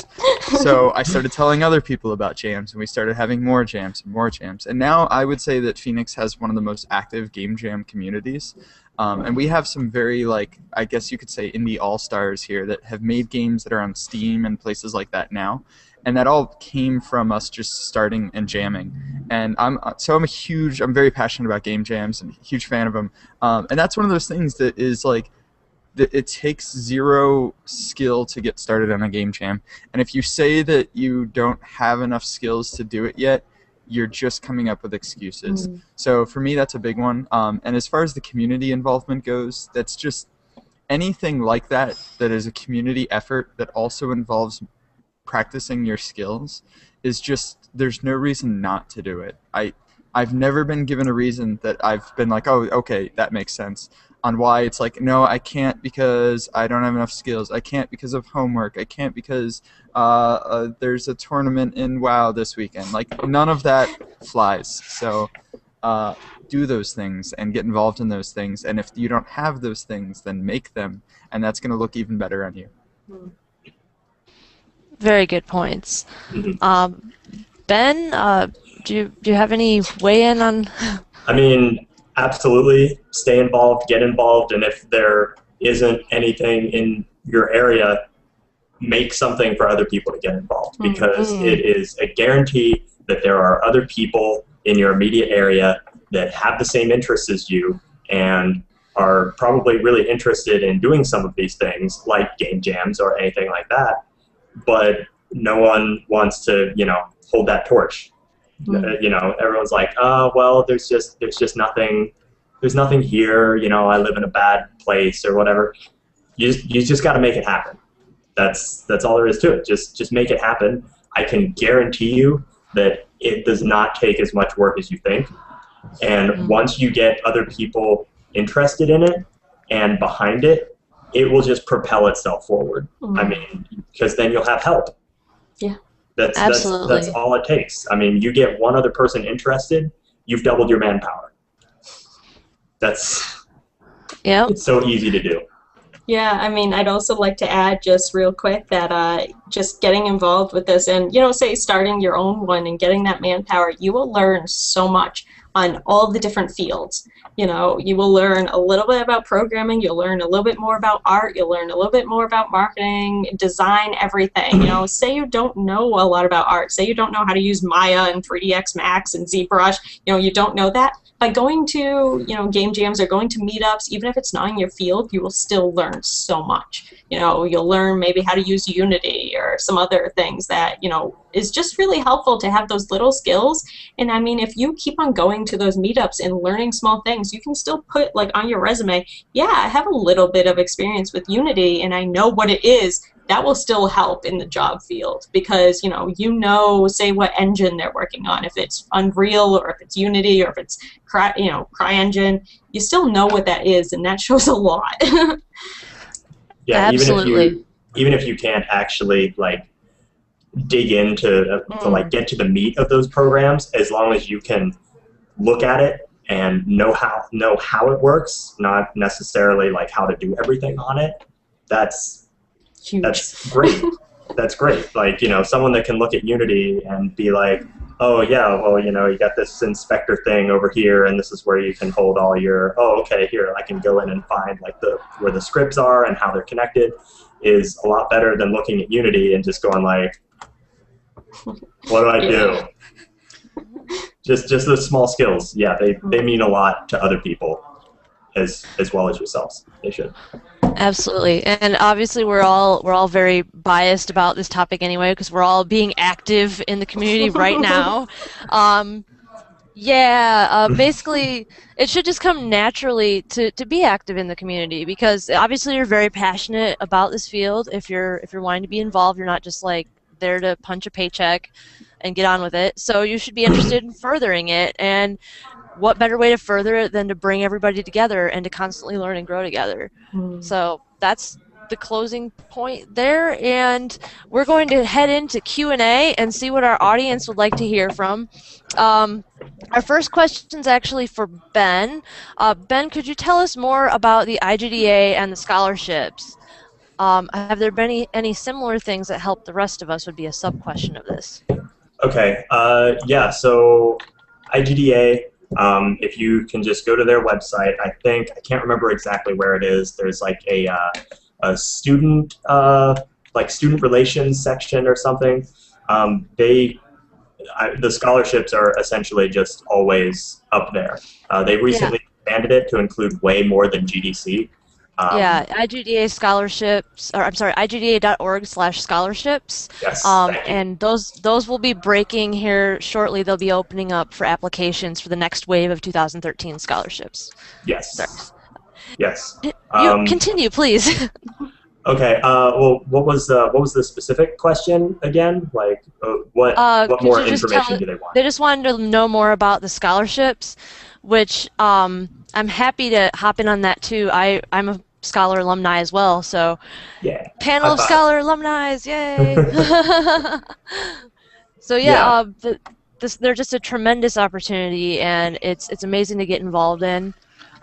So I started telling other people about jams, and we started having more jams and more jams. And now I would say that Phoenix has one of the most active game jam communities. And we have some very, I guess you could say, indie all-stars here that have made games that are on Steam and places like that now. And that all came from us just starting and jamming. And I'm very passionate about game jams and a huge fan of them. And that's one of those things that is it takes zero skill to get started on a game jam. And if you say that you don't have enough skills to do it yet, you're just coming up with excuses. So for me, that's a big one. And as far as the community involvement goes, that's just anything like that is a community effort that also involves practicing your skills is just, there's no reason not to do it. I've never been given a reason that I've been like, oh, okay, that makes sense, on why it's like, no, I can't because I don't have enough skills. I can't because of homework. I can't because there's a tournament in WoW this weekend. None of that flies. So do those things and get involved in those things. And if you don't have those things, then make them, and that's going to look even better on you. Very good points. Ben, do you have any weigh-in on? I mean, absolutely, stay involved, get involved, and if there isn't anything in your area, make something for other people to get involved, because it is a guarantee that there are other people in your immediate area that have the same interests as you and are probably really interested in doing some of these things like game jams or anything like that, but no one wants to, hold that torch. Everyone's like, oh, well, there's just nothing here, I live in a bad place or whatever. You just got to make it happen. That's all there is to it. Just make it happen. I can guarantee you that it does not take as much work as you think. And once you get other people interested in it and behind it, it will just propel itself forward. I mean, because then you'll have help. Yeah. That's all it takes. I mean, you get one other person interested, you've doubled your manpower. It's so easy to do. Yeah, I mean, I'd also like to add just real quick that just getting involved with this and, say starting your own one and getting that manpower, you will learn so much. on all the different fields. You know, you will learn a little bit about programming, you'll learn a little bit more about art, you'll learn a little bit more about marketing, design, everything. You know, say you don't know a lot about art, say you don't know how to use Maya and 3ds Max and ZBrush, you know, you don't know that. By going to, you know, game jams or going to meetups, even if it's not in your field, you will still learn so much. You know, you'll learn maybe how to use Unity or some other things that, you know, is just really helpful to have those little skills. And I mean, if you keep on going to those meetups and learning small things, you can still put like on your resume, yeah, I have a little bit of experience with Unity and I know what it is. That will still help in the job field because, you know, say what engine they're working on, if it's Unreal or if it's Unity or if it's, CryEngine, you still know what that is, and that shows a lot. Yeah, absolutely. even if you can't actually like dig into to like get to the meat of those programs, as long as you can look at it and know how it works, not necessarily like how to do everything on it, that's Huge. That's great. That's great. Like, you know, someone that can look at Unity and be like, oh yeah, well, you know, you got this inspector thing over here, and this is where you can hold all your. Oh, okay, here I can go in and find like where the scripts are and how they're connected, is a lot better than looking at Unity and just going like, what do I do? Just those small skills. Yeah, they mean a lot to other people, as well as yourselves. They should. Absolutely, and obviously we're all very biased about this topic anyway because we're all being active in the community right now. Basically, it should just come naturally to be active in the community because obviously you're very passionate about this field. If you're wanting to be involved, you're not just like there to punch a paycheck and get on with it. So you should be interested in furthering it, and what better way to further it than to bring everybody together and to constantly learn and grow together. So that's the closing point there, and we're going to head into Q&A and see what our audience would like to hear from. Our first question is actually for Ben. Ben, could you tell us more about the IGDA and the scholarships? Have there been any similar things that help the rest of us would be a sub-question of this. Okay, yeah, so IGDA, if you can just go to their website, I can't remember exactly where it is. There's like a student student relations section or something. The scholarships are essentially just always up there. They recently expanded it to include way more than GDC. IGDA scholarships, or I'm sorry, IGDA.org/scholarships. Yes, and those will be breaking here shortly. They'll be opening up for applications for the next wave of 2013 scholarships. Yes. Sorry. Yes. You continue, please. Okay. Well, what was the specific question again? Like, what more information do they want? They just wanted to know more about the scholarships, which I'm happy to hop in on that too. I'm a Scholar alumni as well, so yeah. Panel of Scholar alumni, yay! So they're just a tremendous opportunity, and it's amazing to get involved in.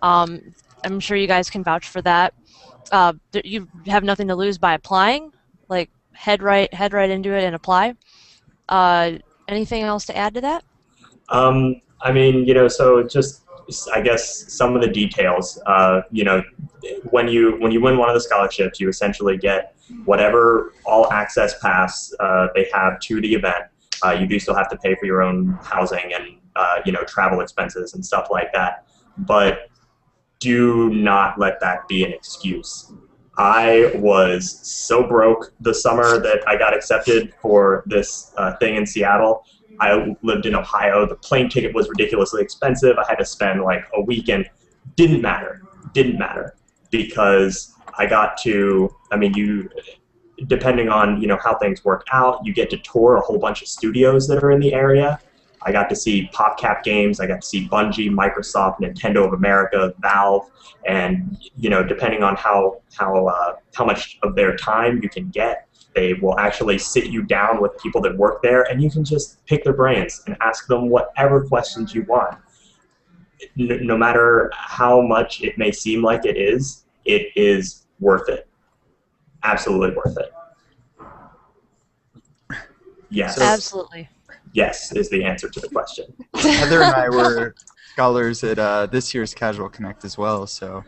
I'm sure you guys can vouch for that. You have nothing to lose by applying. Like head right into it and apply. Anything else to add to that? I mean, you know, so just I guess some of the details. You know, when you win one of the scholarships, you essentially get whatever all access pass they have to the event. You do still have to pay for your own housing and you know, travel expenses and stuff like that. But do not let that be an excuse. I was so broke the summer that I got accepted for this thing in Seattle. I lived in Ohio. The plane ticket was ridiculously expensive. I had to spend like a weekend. Didn't matter because I got to, I mean, depending on, you know, how things work out, you get to tour a whole bunch of studios that are in the area. I got to see PopCap Games. I got to see Bungie, Microsoft, Nintendo of America, Valve, and, you know, depending on how much of their time you can get, they will actually sit you down with people that work there, and you can just pick their brains and ask them whatever questions you want. No matter how much it may seem like it is worth it. Absolutely worth it. Yes. Absolutely. Yes is the answer to the question. Heather and I were scholars at this year's Casual Connect as well. So,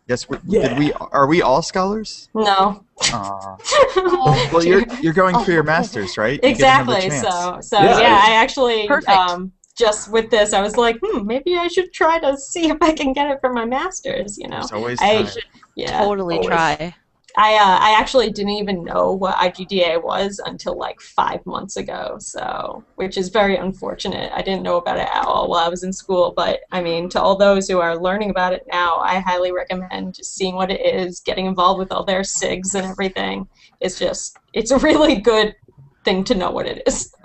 guess Yeah. are we all scholars? No. Aw. Oh, Well, you're going for your masters, right? You get another Exactly. chance. So Yeah, yeah, I actually Perfect. just with this, I was like, maybe I should try to see if I can get it for my master's. There's always I time. yeah. totally Always. try. I actually didn't even know what IGDA was until like 5 months ago, so which is very unfortunate. I didn't know about it at all while I was in school, but I mean, to all those who are learning about it now, I highly recommend just seeing what it is, getting involved with all their SIGs and everything. It's a really good thing to know what it is.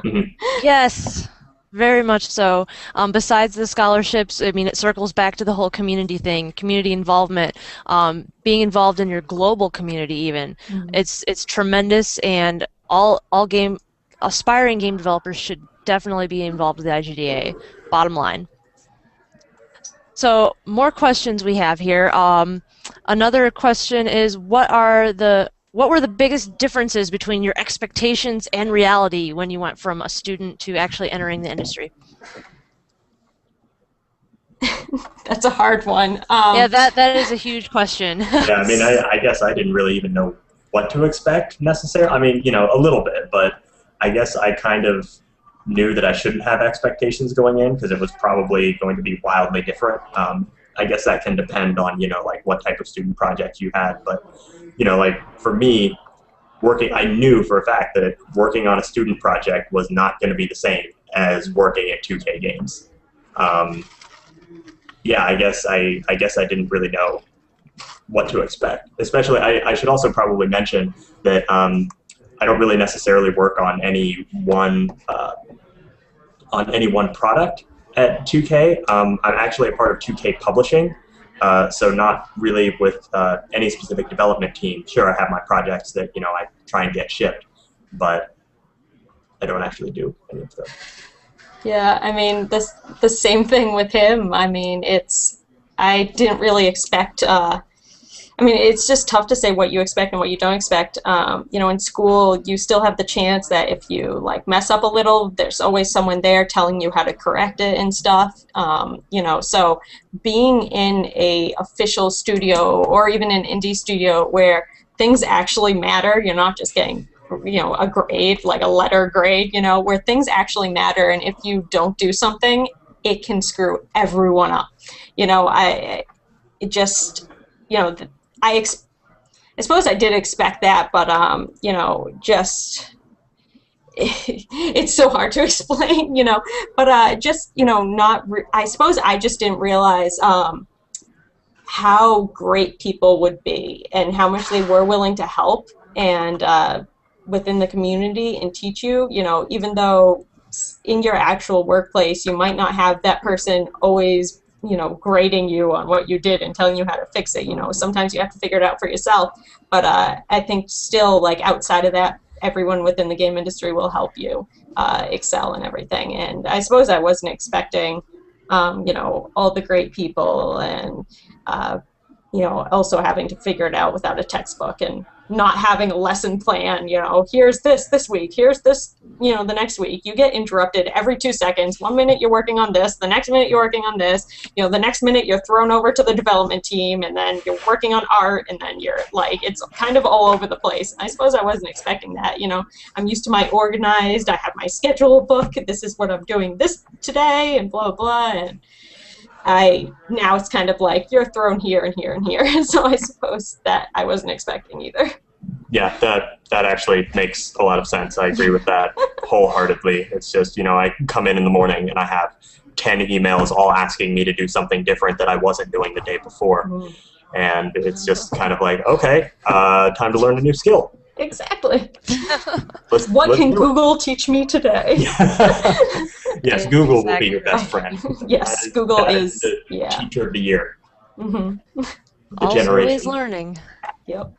Yes, very much so. Besides the scholarships, I mean, it circles back to the whole community thing, community involvement, being involved in your global community even. It's tremendous, and all aspiring game developers should definitely be involved with the IGDA. Bottom line. So more questions we have here. Another question is, what were the biggest differences between your expectations and reality when you went from a student to actually entering the industry? That's a hard one. Yeah, that is a huge question. Yeah, I mean, I guess I didn't really even know what to expect necessarily. I mean, a little bit, but I guess I kind of knew that I shouldn't have expectations going in because it was probably going to be wildly different. I guess that can depend on, like what type of student project you had. But, like for me, I knew for a fact that working on a student project was not going to be the same as working at 2K games. Yeah, I guess I didn't really know what to expect. Especially, I should also probably mention that I don't really necessarily work on any one product at 2K. I'm actually a part of 2K Publishing, so not really with any specific development team. Sure, I have my projects that I try and get shipped, but I don't actually do any of them. Yeah, I mean, the same thing with him. I mean, I didn't really expect. I mean, it's just tough to say what you expect and what you don't expect. In school, you still have the chance that if you like mess up a little, there's always someone there telling you how to correct it and stuff. So being in a official studio or even an indie studio where things actually matter, you're not just getting a grade, like a letter grade, where things actually matter, and if you don't do something, it can screw everyone up. I suppose I did expect that, but it's so hard to explain, but I suppose I just didn't realize how great people would be and how much they were willing to help and within the community and teach you, even though in your actual workplace you might not have that person always grading you on what you did and telling you how to fix it. Sometimes you have to figure it out for yourself, but I think still, like, outside of that, everyone within the game industry will help you excel and everything. And I suppose I wasn't expecting all the great people and also having to figure it out without a textbook and not having a lesson plan. Here's this week, here's this the next week. You get interrupted every 2 seconds. 1 minute you're working on this, the next minute you're working on this, the next minute you're thrown over to the development team, and then you're working on art, and then you're like, it's kind of all over the place. I suppose I wasn't expecting that. I'm used to my organized, I have my schedule book, this is what I'm doing this today, and blah blah, and now it's kind of like you're thrown here and here and here. So I suppose that I wasn't expecting either. Yeah, that actually makes a lot of sense. I agree with that wholeheartedly. It's just, I come in the morning and I have 10 emails all asking me to do something different that I wasn't doing the day before. And it's just kind of like, okay, time to learn a new skill. Exactly. Let's can Google teach me today? Yes, Google will be your best friend. Yes, Google is the teacher of the year. Mm-hmm. Always learning. Yep.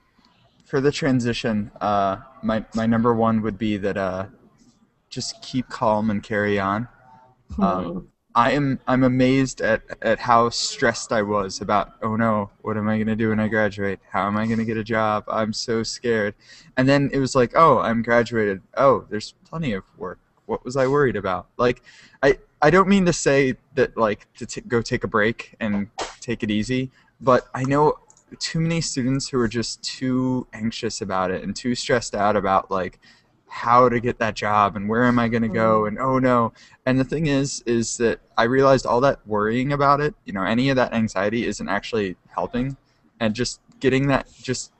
For the transition, my number one would be that just keep calm and carry on. I'm amazed at how stressed I was about, oh no, what am I going to do when I graduate? How am I going to get a job? I'm so scared. And then it was like, oh, I'm graduated. Oh, there's plenty of work. What was I worried about? Like, I don't mean to say that like to go take a break and take it easy, but I know too many students who are just too anxious about it and too stressed out about like how to get that job and where am I going to go and oh no. And the thing is that I realized all that worrying about it, you know, any of that anxiety isn't actually helping, and just getting that, just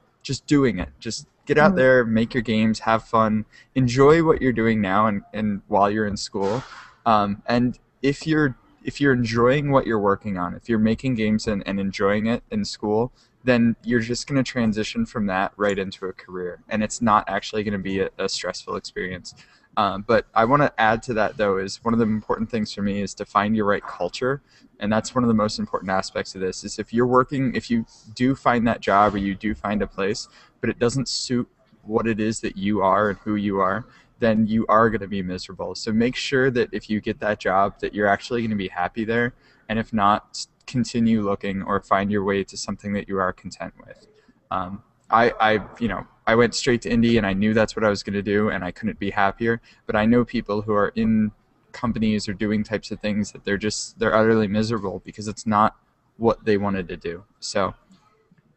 doing it, just get out there, make your games, have fun, enjoy what you're doing now and while you're in school. And if you're enjoying what you're working on, if you're making games and enjoying it in school, then you're just going to transition from that right into a career, and it's not actually going to be a stressful experience. But I want to add to that, though, is one of the important things for me is to find your right culture, and that's one of the most important aspects of this, is if you do find that job or you do find a place, but it doesn't suit what it is that you are and who you are, then you are going to be miserable. So make sure that if you get that job that you're actually going to be happy there, and if not, continue looking or find your way to something that you are content with. I went straight to indie and I knew that's what I was going to do and I couldn't be happier, but I know people who are in companies or doing types of things that they're utterly miserable because it's not what they wanted to do. So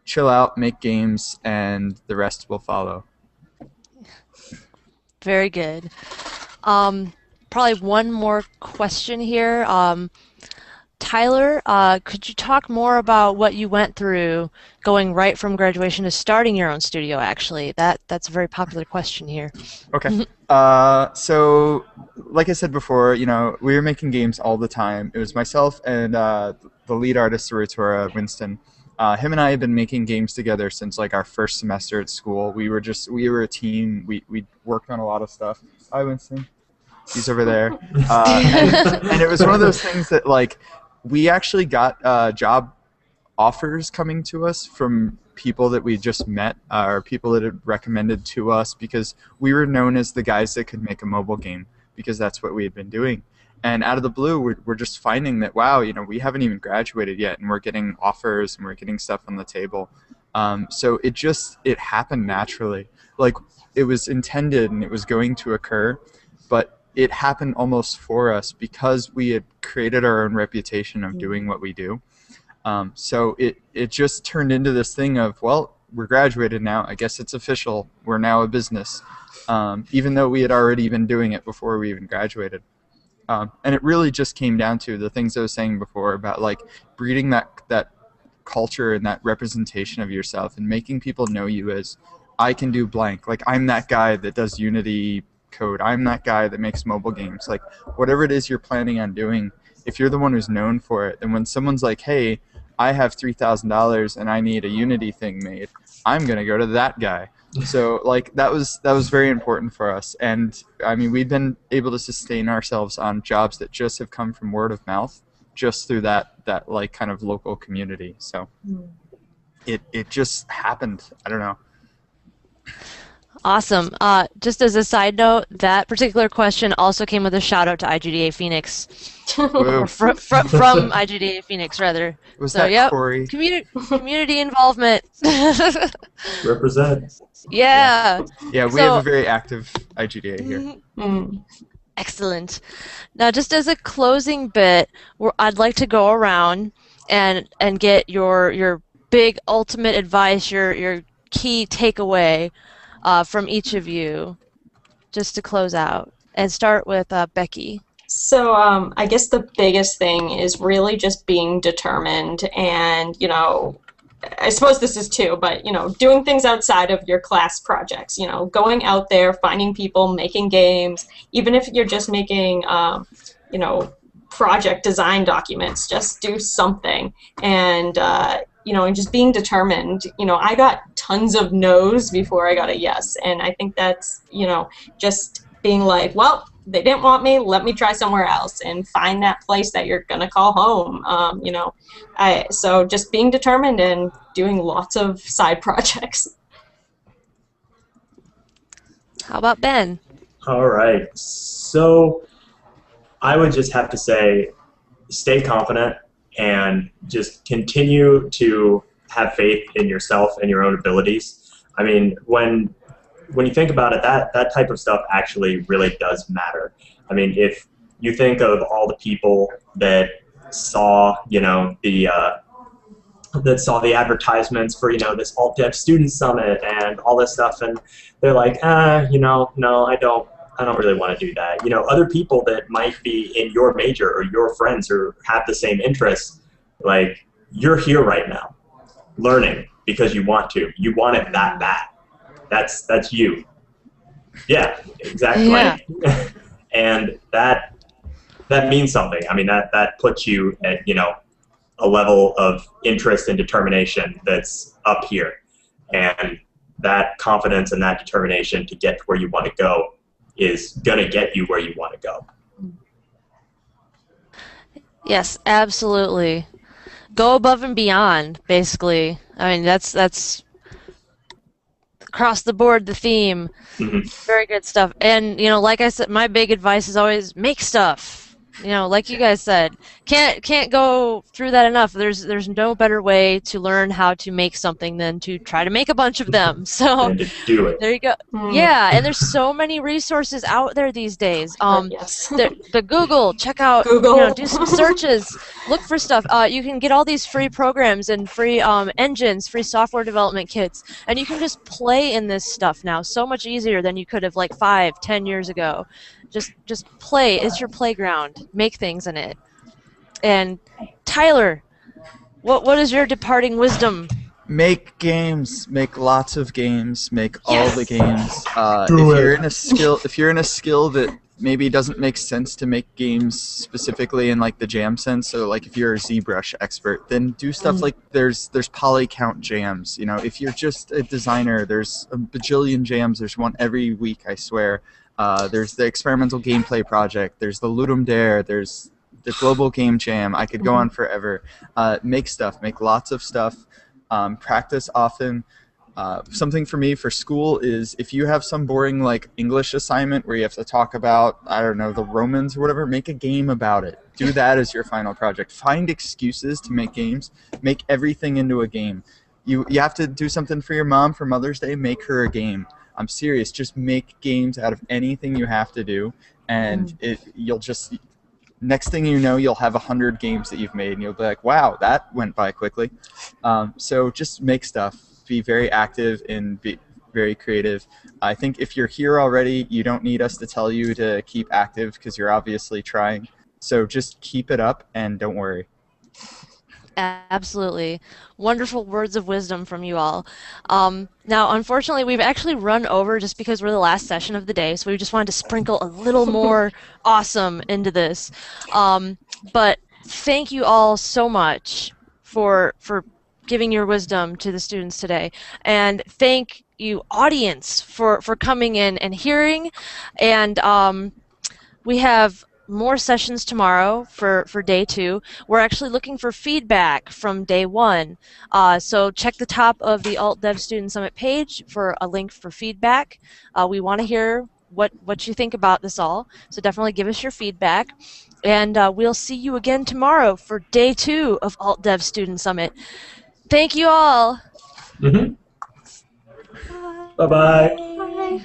chill out, make games, and the rest will follow. Very good. Probably one more question here. Tyler, could you talk more about what you went through going right from graduation to starting your own studio, actually? That's a very popular question here. Okay. So, like I said before, you know, we were making games all the time. It was myself and the lead artist, Retora, Winston. Him and I had been making games together since like our first semester at school. We were a team. We worked on a lot of stuff. Hi, Winston. He's over there. And it was one of those things that like we actually got job offers coming to us from people that we just met or people that had recommended to us because we were known as the guys that could make a mobile game because that's what we had been doing. And out of the blue, we're just finding that, wow, you know, we haven't even graduated yet, and we're getting offers and we're getting stuff on the table. So it happened naturally. Like, it was intended and it was going to occur, but it happened almost for us because we had created our own reputation of doing what we do. So it just turned into this thing of, well, we're graduated now. I guess it's official. We're now a business, even though we had already been doing it before we even graduated. And it really just came down to the things I was saying before about like breeding that culture and that representation of yourself and making people know you as, I can do blank. Like, I'm that guy that does Unity code. I'm that guy that makes mobile games. Like, whatever it is you're planning on doing, if you're the one who's known for it, then when someone's like, hey, I have $3,000 and I need a Unity thing made, I'm going to go to that guy. So like that was very important for us, and I mean we've been able to sustain ourselves on jobs that just have come from word of mouth, just through that like kind of local community. So it just happened. I don't know. Awesome. Just as a side note, that particular question also came with a shout out to IGDA Phoenix, or from IGDA Phoenix rather. Was so, that yep, Corey? Community involvement. Represent. Yeah. Yeah, we have a very active IGDA here. Excellent. Now, just as a closing bit, I'd like to go around and get your big ultimate advice, your key takeaway from each of you, just to close out, and start with Becky. So I guess the biggest thing is really just being determined, and you know, I suppose this is too, but you know, doing things outside of your class projects. You know, going out there, finding people, making games, even if you're just making you know, project design documents, just do something. And you know, and just being determined. You know, I got tons of no's before I got a yes, and I think that's, you know, just being like, well, they didn't want me, let me try somewhere else, and find that place that you're gonna call home. You know, so just being determined and doing lots of side projects. How about Ben? All right, so I would just have to say, stay confident and just continue to have faith in yourself and your own abilities. I mean, when you think about it, that type of stuff actually really does matter. I mean, if you think of all the people that saw, that saw the advertisements for, this AltDev Student Summit and all this stuff, and they're like, no, I don't really want to do that. Other people that might be in your major or your friends or have the same interests, like, you're here right now, learning because you want to. You want it that bad. That's you. Yeah, exactly. Yeah. And that means something. I mean, that puts you at, a level of interest and determination that's up here. And that confidence and that determination to get to where you want to go is going to get you where you want to go. Yes, absolutely. Go above and beyond, basically. I mean, that's across the board the theme. Mm-hmm. Very good stuff. And, like I said, my big advice is always make stuff. Like you guys said, can't go through that enough. There's no better way to learn how to make something than to try to make a bunch of them. So And to do it. there you go. Yeah, and there's so many resources out there these days. Yes. The Google, check out Google. do some searches, look for stuff. You can get all these free programs and free engines, free software development kits, and you can just play in this stuff now so much easier than you could have like 5-10 years ago. Just play. It's your playground. Make things in it. And Tyler, what is your departing wisdom? Make games. Make lots of games. Make all the games. If you're in a skill that maybe doesn't make sense to make games specifically in like the jam sense, so like if you're a ZBrush expert, then do stuff like there's polycount jams. If you're just a designer, there's a bajillion jams. There's one every week, I swear. There's the experimental gameplay project. There's the Ludum Dare. There's the global game jam. I could go on forever. Make stuff. Make lots of stuff. Practice often. Something for me for school is if you have some boring like English assignment where you have to talk about, I don't know, the Romans or whatever, make a game about it. Do that as your final project. Find excuses to make games. Make everything into a game. You have to do something for your mom for Mother's Day, make her a game. I'm serious. Just make games out of anything you have to do, and you'll just, next thing you know, you'll have 100 games that you've made, and you'll be like, wow, that went by quickly. So just make stuff. Be very active and be very creative. I think if you're here already, you don't need us to tell you to keep active because you're obviously trying. So just keep it up and don't worry. Absolutely. Wonderful words of wisdom from you all. Now, unfortunately, we've actually run over just because we're the last session of the day, so we just wanted to sprinkle a little more awesome into this. But thank you all so much for giving your wisdom to the students today. And thank you, audience, for coming in and hearing. And we have more sessions tomorrow for day 2. We're actually looking for feedback from day 1. So check the top of the AltDev Student Summit page for a link for feedback. We want to hear what you think about this all. So definitely give us your feedback. And we'll see you again tomorrow for day 2 of AltDev Student Summit. Thank you all. Bye-bye. Bye.